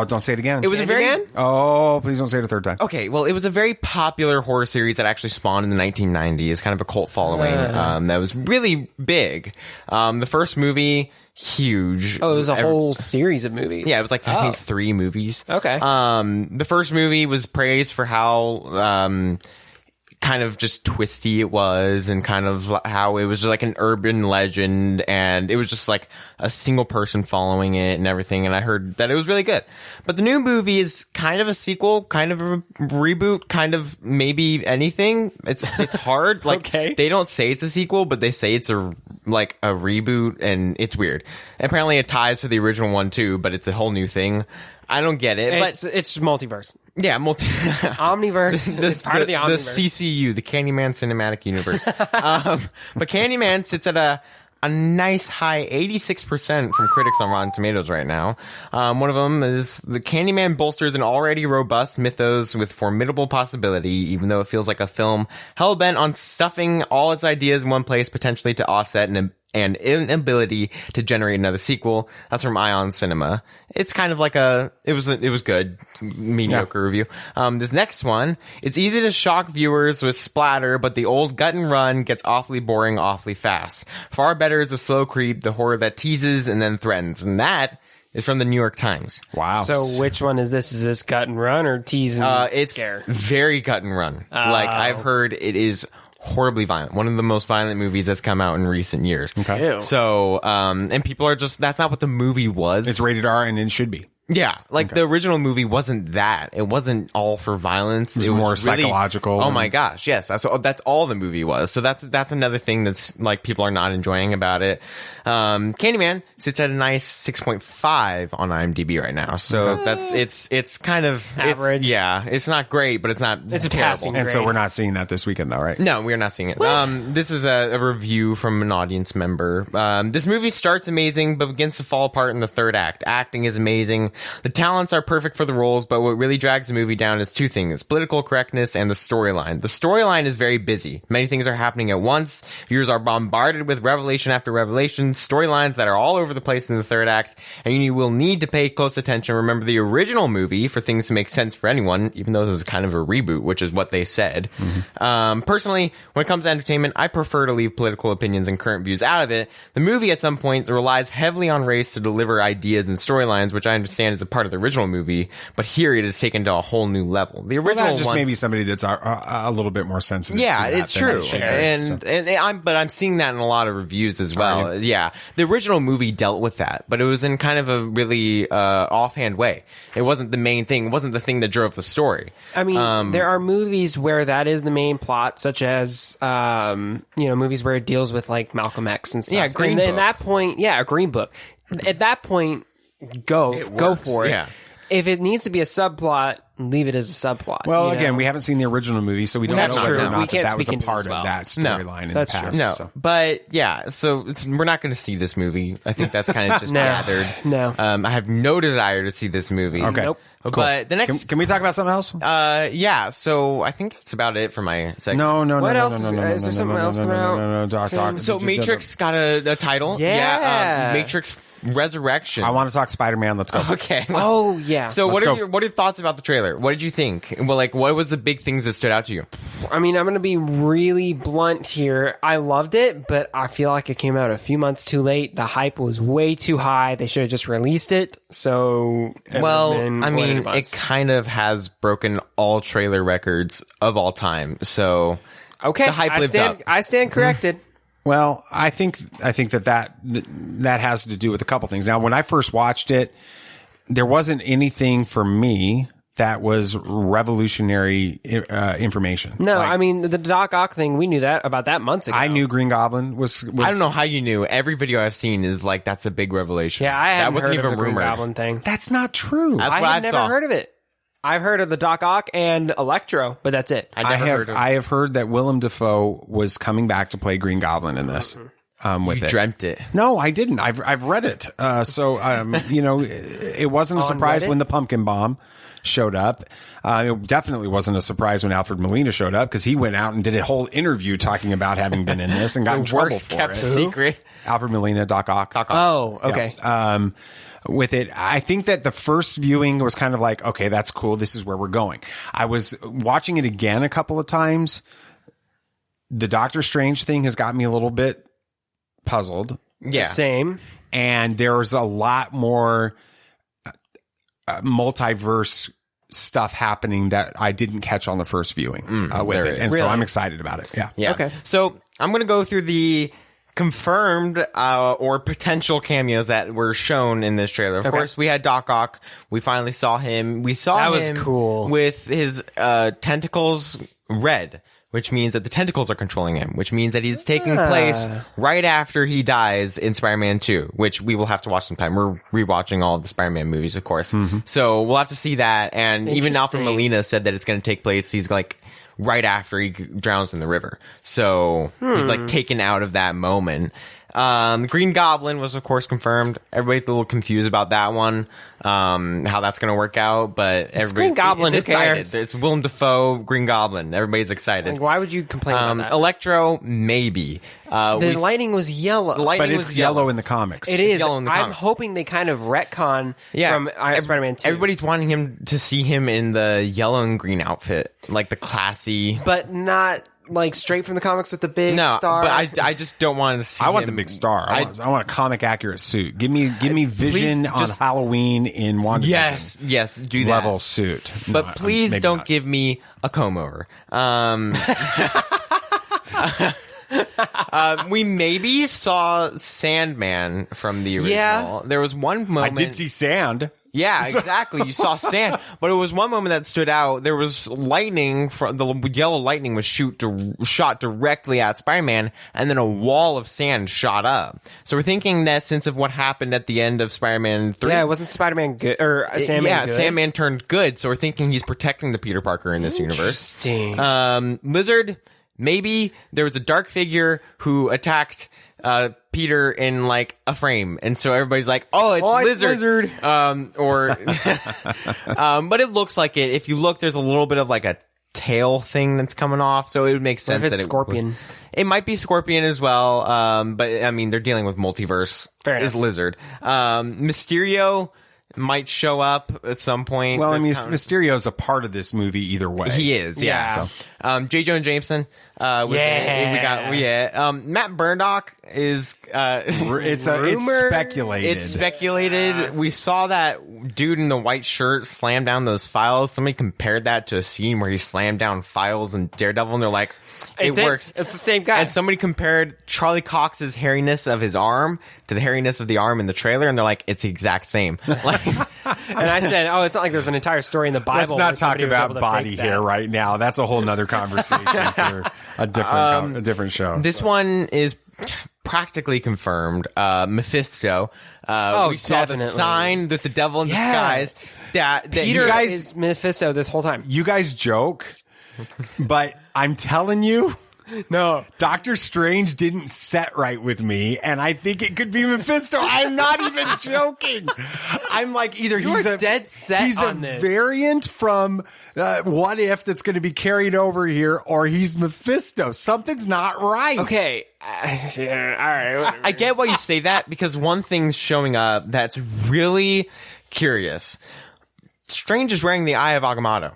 Don't say it again. It was please don't say it a third time. Okay, well, it was a very popular horror series that actually spawned in the 1990s, kind of a cult following that was really big. The first movie, huge. Oh, it was a whole series of movies. Yeah, it was like I think 3 movies. Okay. The first movie was praised for how kind of just twisty it was, and kind of how it was like an urban legend, and it was just like a single person following it and everything. And I heard that it was really good. But the new movie is kind of a sequel, kind of a reboot, kind of maybe anything. It's hard. Like they don't say it's a sequel, but they say it's a reboot, and it's weird. Apparently it ties to the original one too, but it's a whole new thing. I don't get it. But it's multiverse. Yeah, Omniverse. It's part of the Omniverse. The CCU, the Candyman Cinematic Universe. But Candyman sits at a nice high 86% from critics on Rotten Tomatoes right now. One of them is the Candyman bolsters an already robust mythos with formidable possibility, even though it feels like a film hell-bent on stuffing all its ideas in one place, potentially to offset an inability to generate another sequel. That's from Ion Cinema. It's kind of like it was good, mediocre review. This next one, it's easy to shock viewers with splatter, but the old gut and run gets awfully boring awfully fast. Far better is a slow creep, the horror that teases and then threatens. And that is from the New York Times. Wow. So which one is this? Is this gut and run or tease and it's scare? Very gut and run. Like, I've heard it is horribly violent. One of the most violent movies that's come out in recent years. Okay. Ew. So, and people are just, that's not what the movie was. It's rated R and it should be. Yeah, like the original movie wasn't that. It wasn't all for violence. It was more really psychological. Oh my gosh, yes, that's all the movie was. So that's another thing that's like people are not enjoying about it. Candyman sits at a nice 6.5 on IMDb right now. So that's it's kind of average. It's not great, but it's not. It's a terrible. passing And grade. so we're not seeing that this weekend, though, right? No, we're not seeing it. This is a review from an audience member. This movie starts amazing, but begins to fall apart in the third act. Acting is amazing. The talents are perfect for the roles, but what really drags the movie down is 2 things: political correctness and the storyline. The storyline is very busy. Many things are happening at once. Viewers are bombarded with revelation after revelation, storylines that are all over the place in the third act, and you will need to pay close attention. Remember the original movie for things to make sense for anyone, even though this is kind of a reboot, which is what they said. Personally, when it comes to entertainment, I prefer to leave political opinions and current views out of it. The movie at some point relies heavily on race to deliver ideas and storylines, which I understand is a part of the original movie, but here it is taken to a whole new level. The original just maybe somebody that's a little bit more sensitive. Yeah, to that it's true, but I'm seeing that in a lot of reviews as well. Yeah, the original movie dealt with that, but it was in kind of a really offhand way. It wasn't the main thing. It wasn't the thing that drove the story. I mean, there are movies where that is the main plot, such as movies where it deals with like Malcolm X and stuff. Yeah, Green Book. At that point, a Green Book. At that point, go for it. Yeah. if it needs to be a subplot, leave it as a subplot. Well, again, we haven't seen the original movie, so we don't know whether or not that was a part of that storyline in the past. No, so. but yeah, so we're not going to see this movie. I think that's kind of just gathered. No. I have no desire to see this movie. Okay. Nope. Cool. But the next, can we talk about something else? Yeah. So I think that's about it for my segment. No. What else? Is there something else coming out? Doc. So Matrix got a title. Yeah. Matrix Resurrection. I want to talk Spider-Man. Let's go. Okay. Oh yeah. So what are your thoughts about the trailer? What did you think? Well, like, what was the big things that stood out to you? I mean, I'm going to be really blunt here. I loved it, but I feel like it came out a few months too late. The hype was way too high. They should have just released it. So, I mean, it kind of has broken all trailer records of all time. So, okay, the hype lived up. I stand corrected. Well, I think that has to do with a couple things. Now, when I first watched it, there wasn't anything for me that was revolutionary information. No, like, I mean, the Doc Ock thing, we knew about that months ago. I knew Green Goblin was I don't know how you knew. Every video I've seen is like, that's a big revelation. Yeah, I hadn't wasn't heard even of the Green rumored. Goblin thing. That's not true. That's I what had never heard of it. I've heard of the Doc Ock and Electro, but that's it. I have heard that Willem Dafoe was coming back to play Green Goblin in this. With you dreamt it. No, I didn't. I've read it. It wasn't a surprise when the pumpkin bomb showed up. It definitely wasn't a surprise when Alfred Molina showed up, because he went out and did a whole interview talking about having been in this and got in trouble for kept it. secret. Alfred Molina, Doc Ock. Oh, okay. Yeah. With it, I think that the first viewing was kind of like, okay, that's cool. This is where we're going. I was watching it again a couple of times. The Doctor Strange thing has got me a little bit puzzled. Yeah. Same. And there's a lot more multiverse stuff happening that I didn't catch on the first viewing with it. And so I'm excited about it. Yeah. Okay. So I'm going to go through the confirmed or potential cameos that were shown in this trailer. Of course, we had Doc Ock. We finally saw him. We saw him was cool. with his tentacles red, which means that the tentacles are controlling him, which means that he's taking place right after he dies in Spider-Man 2, which we will have to watch sometime. We're rewatching all of the Spider-Man movies, of course. So we'll have to see that. And even Alfred Molina said that it's going to take place. He's like right after he drowns in the river. So he's like taken out of that moment. Green Goblin was, of course, confirmed. Everybody's a little confused about that one, how that's going to work out, but everybody's Green Goblin, it's who excited. cares? It's Willem Dafoe, Green Goblin. Everybody's excited. Like, why would you complain about that? Electro, maybe. The lighting was yellow. But it's yellow in the comics. It is. Yellow in the I'm comics. hoping they kind of retcon from Spider-Man 2. Everybody's wanting him to see him in the yellow and green outfit, like the classy. But not like straight from the comics with the big star. But I just don't want to see I want him. the big star. I want a comic accurate suit. Give me Vision on Halloween in WandaVision. Yes, do that. Level suit. But please don't give me a comb over. We maybe saw Sandman from the original. Yeah. There was one moment. I did see sand. Yeah, exactly. You saw sand, but it was one moment that stood out. There was lightning from the yellow lightning was shot directly at Spider-Man, and then a wall of sand shot up. So we're thinking that since of what happened at the end of Spider-Man 3. Yeah, wasn't Spider-Man good or Sandman good? Sandman turned good. So we're thinking he's protecting the Peter Parker in this universe. Interesting. Lizard, maybe there was a dark figure who attacked Peter in like a frame, and so everybody's like, "Oh, it's Lizard." But it looks like it. If you look, there's a little bit of like a tail thing that's coming off, so it would make sense that it's Scorpion. It might be Scorpion as well, but I mean, they're dealing with multiverse. Is Lizard. Mysterio might show up at some point. Well, I mean, Mysterio's a part of this movie either way. He is, yeah. So, J. Jonah Jameson. Matt Murdock is. It's speculated. It's speculated. We saw that dude in the white shirt slam down those files. Somebody compared that to a scene where he slammed down files in Daredevil, and they're like, it works. It's the same guy. And somebody compared Charlie Cox's hairiness of his arm to the hairiness of the arm in the trailer, and they're like, it's the exact same. Like, and I said, it's not like there's an entire story in the Bible. Let's not talk about body hair right now. That's a whole nother conversation for a different show. This one is practically confirmed. Mephisto. Oh, we saw the definitely. sign with the devil in disguise. That Peter you guys is Mephisto this whole time. You guys joke, but I'm telling you, no, Doctor Strange didn't set right with me, and I think it could be Mephisto. I'm not even joking. I'm like, either he's a dead set he's on a this. variant from What If that's going to be carried over here, or he's Mephisto. Something's not right. Okay, all right. I get why you say that, because one thing's showing up that's really curious. Strange is wearing the Eye of Agamotto.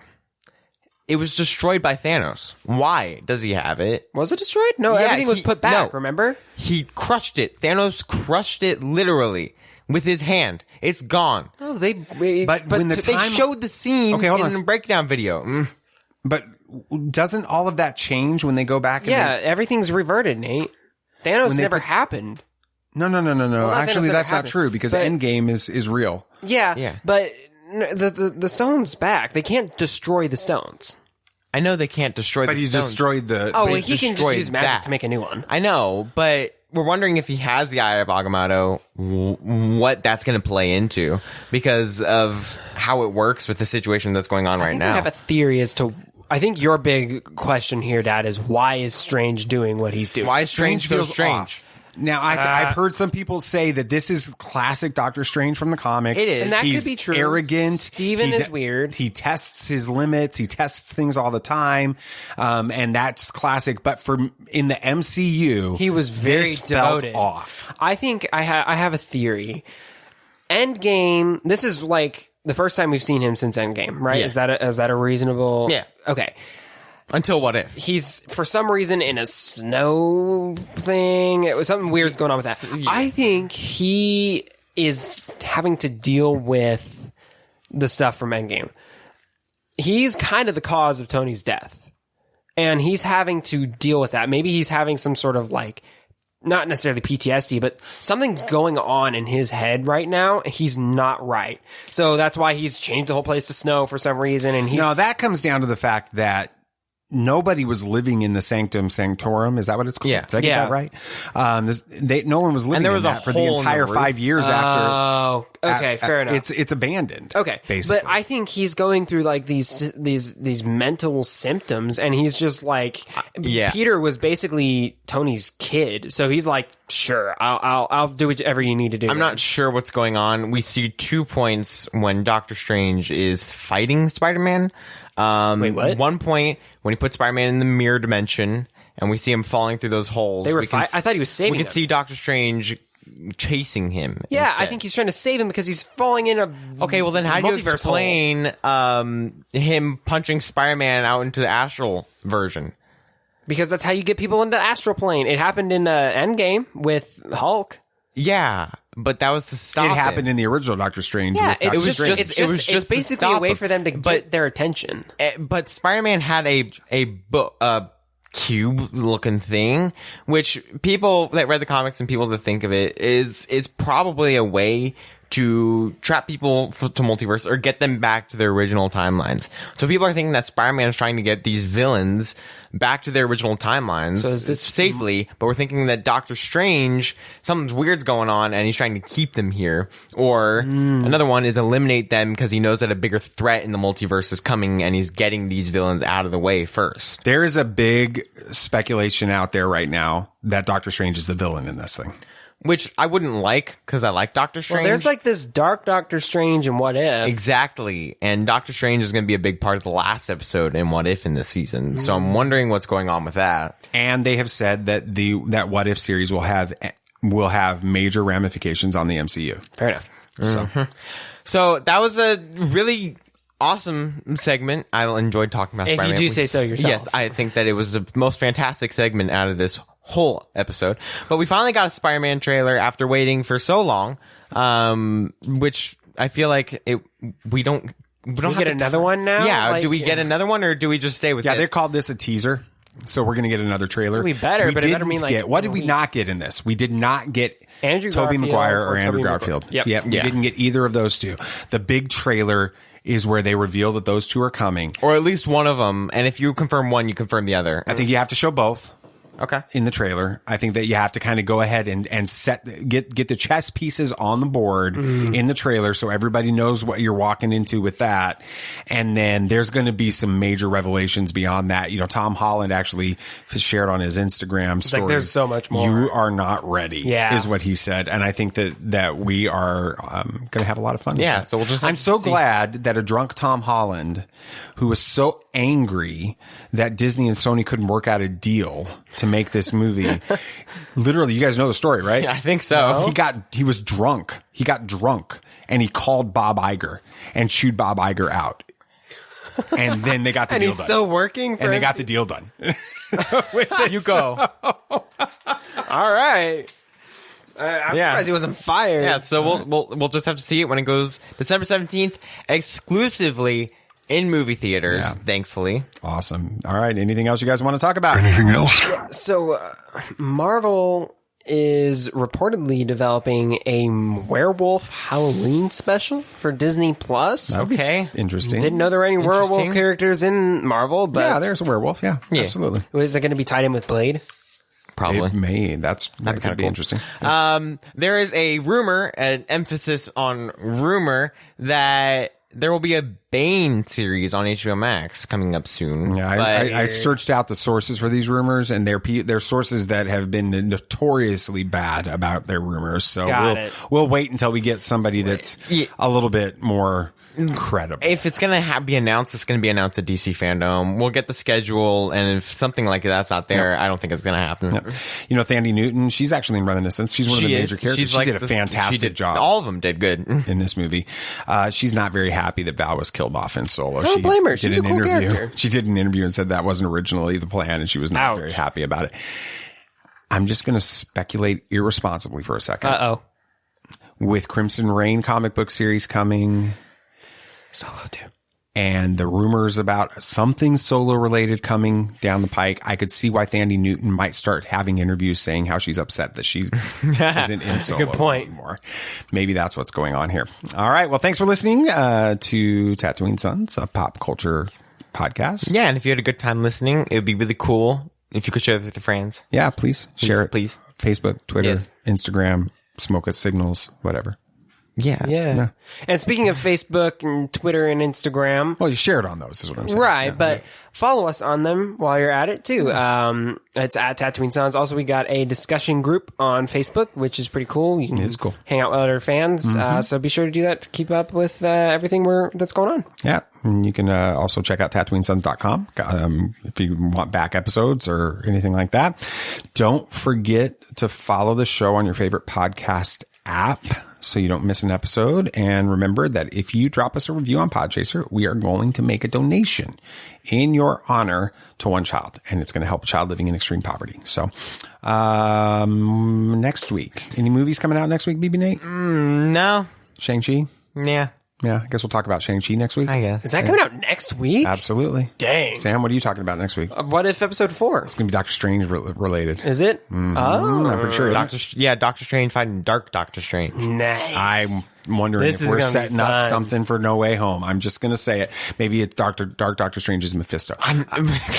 It was destroyed by Thanos. Why does he have it? Was it destroyed? No, everything was put back, remember? He crushed it. Thanos crushed it literally with his hand. It's gone. Oh, But when the they time showed the scene Okay, hold in on. the breakdown video. But doesn't all of that change when they go back? Yeah, And everything's reverted, Nate. Thanos When they never put- happened. No. Well, Actually, Thanos that's never not true, because happened. Endgame is real. Yeah, but the stone's back. They can't destroy the stones. I know they can't destroy But the he stones. destroyed the. Oh, well, But he can just destroyed use magic that. to make a new one. I know, but we're wondering if he has the Eye of Agamotto, what that's going to play into, because of how it works with the situation that's going on right I now. have a theory as to. I think your big question here, Dad, is why is Strange doing what he's doing? Why is Strange so feels strange? off. Now, I've heard some people say that this is classic Doctor Strange from the comics. It is. And that He's could be true. Arrogant. Steven He is weird. He tests his limits. He tests things all the time, and that's classic. But in the MCU, He was very this felt devoted. off. I think I have a theory. Endgame. This is like the first time we've seen him since Endgame, right? Yeah. Is that a reasonable? Yeah. Okay. Until What If? He's for some reason in a snow thing. It was something weird's going on with that. Yeah. I think he is having to deal with the stuff from Endgame. He's kind of the cause of Tony's death, and he's having to deal with that. Maybe he's having some sort of like, not necessarily PTSD, but something's going on in his head right now. He's not right. So that's why he's changed the whole place to snow for some reason. And he's No, that comes down to the fact that nobody was living in the Sanctum Sanctorum. Is that what it's called? Yeah. Did I get Yeah. that right? No one was living there in was a that for the hole in the entire roof. 5 years after. Oh, okay, fair enough. It's abandoned. Okay, basically. but I think he's going through like these mental symptoms, and he's just like, Yeah. Peter was basically Tony's kid, so he's like, sure, I'll do whatever you need to do. I'm not sure what's going on. We see 2 points when Doctor Strange is fighting Spider-Man. Wait, what? One point when he puts Spider-Man in the mirror dimension, and we see him falling through those holes. They were we can I thought he was saving We can them. see Doctor Strange chasing him. Yeah, I instead. think he's trying to save him because he's falling in a Okay, well then how do you multiverse hole. explain him punching Spider-Man out into the astral version? Because that's how you get people into the astral plane. It happened in Endgame with Hulk. Yeah, but that was to stop it happened in the original Doctor Strange. Yeah, with Doctor it's Strange. it's to basically a stop way him. for them to get their attention. But Spider-Man had a cube looking thing, which people that read the comics and people that think of it is probably a way to trap people to multiverse or get them back to their original timelines. So people are thinking that Spider-Man is trying to get these villains back to their original timelines safely, but we're thinking that Doctor Strange, something's weird's going on and he's trying to keep them here. Or another one is eliminate them because he knows that a bigger threat in the multiverse is coming and he's getting these villains out of the way first. There is a big speculation out there right now that Doctor Strange is the villain in this thing. Which I wouldn't like because I like Doctor Strange. Well, there's like this dark Doctor Strange and What If. Exactly. And Doctor Strange is going to be a big part of the last episode in What If in this season. So I'm wondering what's going on with that. And they have said that that What If series will have major ramifications on the MCU. Fair enough. So that was a really awesome segment. I enjoyed talking about If Spider-Man. you do say so yourself. Yes, I think that it was the most fantastic segment out of this whole episode. But we finally got a Spider-Man trailer after waiting for so long, which I feel like we don't We get another one now? Yeah, Like, do we get another one or do we just stay with Yeah, this? they called this a teaser. So we're going to get another trailer. We better, but it better didn't mean, like, get, what did we we- not get in this? We did not get Andrew Tobey Garfield Maguire or or Andrew Tobey Garfield. Maguire. Yep. We didn't get either of those two. The big trailer is where they reveal that those two are coming. Or at least one of them. And if you confirm one, you confirm the other. I think you have to show both. in the trailer. I think that you have to kind of go ahead and get the chess pieces on the board in the trailer so everybody knows what you're walking into with that. And then there's going to be some major revelations beyond that. You know, Tom Holland actually shared on his Instagram story. Like, there's so much more. You are not ready, is what he said. And I think that we are going to have a lot of fun. Yeah, with that. so we'll just. I'm so glad that a drunk Tom Holland, who was so angry that Disney and Sony couldn't work out a deal to make this movie. Literally, you guys know the story, right? Yeah, I think so. He was drunk. He got drunk and he called Bob Iger and chewed Bob Iger out. And then they got the deal done. And he's still working for And they got the deal done. You go. All right. I'm surprised he wasn't fired. Yeah, so we'll just have to see it when it goes December 17th, exclusively in movie theaters, thankfully. Awesome. All right. Anything else you guys want to talk about? Anything else? Yeah, so Marvel is reportedly developing a werewolf Halloween special for Disney Plus. Okay. Interesting. Didn't know there were any werewolf characters in Marvel, but yeah, there's a werewolf. Yeah, absolutely. Is it going to be tied in with Blade? Probably. It may. That could be interesting. There is a rumor, an emphasis on rumor, that there will be a Bane series on HBO Max coming up soon. Yeah, I searched out the sources for these rumors, and they're sources that have been notoriously bad about their rumors. So we'll wait until we get somebody that's a little bit more incredible. If it's going to be announced, it's going to be announced at DC Fandom. We'll get the schedule, and if something like that's not there, I don't think it's going to happen. You know, Thandie Newton, she's actually in Reminiscence. She's one of the major characters. She did a fantastic job. All of them did good in this movie. She's not very happy that Val was killed off in Solo. I don't blame her. She's a cool character. She did an interview and said that wasn't originally the plan, and she was not very happy about it. I'm just going to speculate irresponsibly for a second. With Crimson Reign comic book series coming, Solo 2, and the rumors about something Solo related coming down the pike, I could see why Thandie Newton might start having interviews saying how she's upset that she isn't in Solo good point. anymore. Maybe that's what's going on here. All right. Well, thanks for listening to Tatooine Sons, a pop culture podcast. Yeah, and if you had a good time listening, it would be really cool if you could share this with your friends. Yeah, please share it. Please. Facebook, Twitter, Instagram, smoke us signals, whatever. Yeah. And speaking of Facebook and Twitter and Instagram. Well, you share it on those is what I'm saying. Right. But follow us on them while you're at it too. It's at Tatooine Sons. Also, we got a discussion group on Facebook, which is pretty cool. You can hang out with other fans. So be sure to do that to keep up with everything that's going on. Yeah. And you can also check out TatooineSons.com if you want back episodes or anything like that. Don't forget to follow the show on your favorite podcast app so you don't miss an episode. And remember that if you drop us a review on Podchaser, we are going to make a donation in your honor to one child, and it's going to help a child living in extreme poverty. So next week, any movies coming out next week, BB Nate? No. Shang-Chi? Yeah. Yeah, I guess we'll talk about Shang-Chi next week. I guess. Is that coming out next week? Absolutely. Dang. Sam, what are you talking about next week? What if episode 4? It's going to be Doctor Strange related. Is it? Oh. I'm pretty sure. Doctor Strange fighting Dark Doctor Strange. Nice. I'm wondering if we're setting up something for No Way Home. I'm just going to say it. Maybe it's Dark Doctor Strange is Mephisto.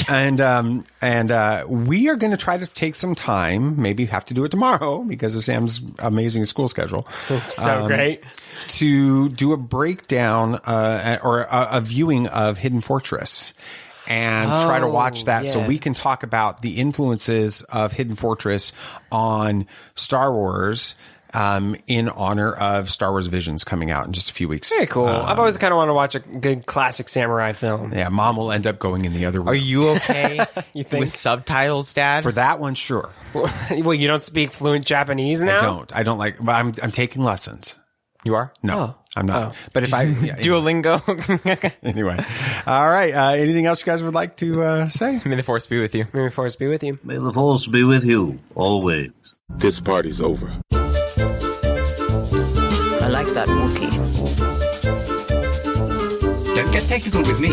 And we are going to try to take some time. Maybe have to do it tomorrow because of Sam's amazing school schedule. It's so great. To do a breakdown or a viewing of Hidden Fortress and try to watch that so we can talk about the influences of Hidden Fortress on Star Wars in honor of Star Wars Visions coming out in just a few weeks. Very cool. I've always kind of wanted to watch a good classic samurai film. Yeah, Mom will end up going in the other room. Are you okay you think? With subtitles, Dad? For that one, sure. Well, you don't speak fluent Japanese now? I don't like, but I'm taking lessons. You are? No, I'm not. But if I... Duolingo. Anyway. All right. Anything else you guys would like to say? May the Force be with you. May the Force be with you. May the Force be with you, always. This party's over. I like that Wookiee. Don't get technical with me.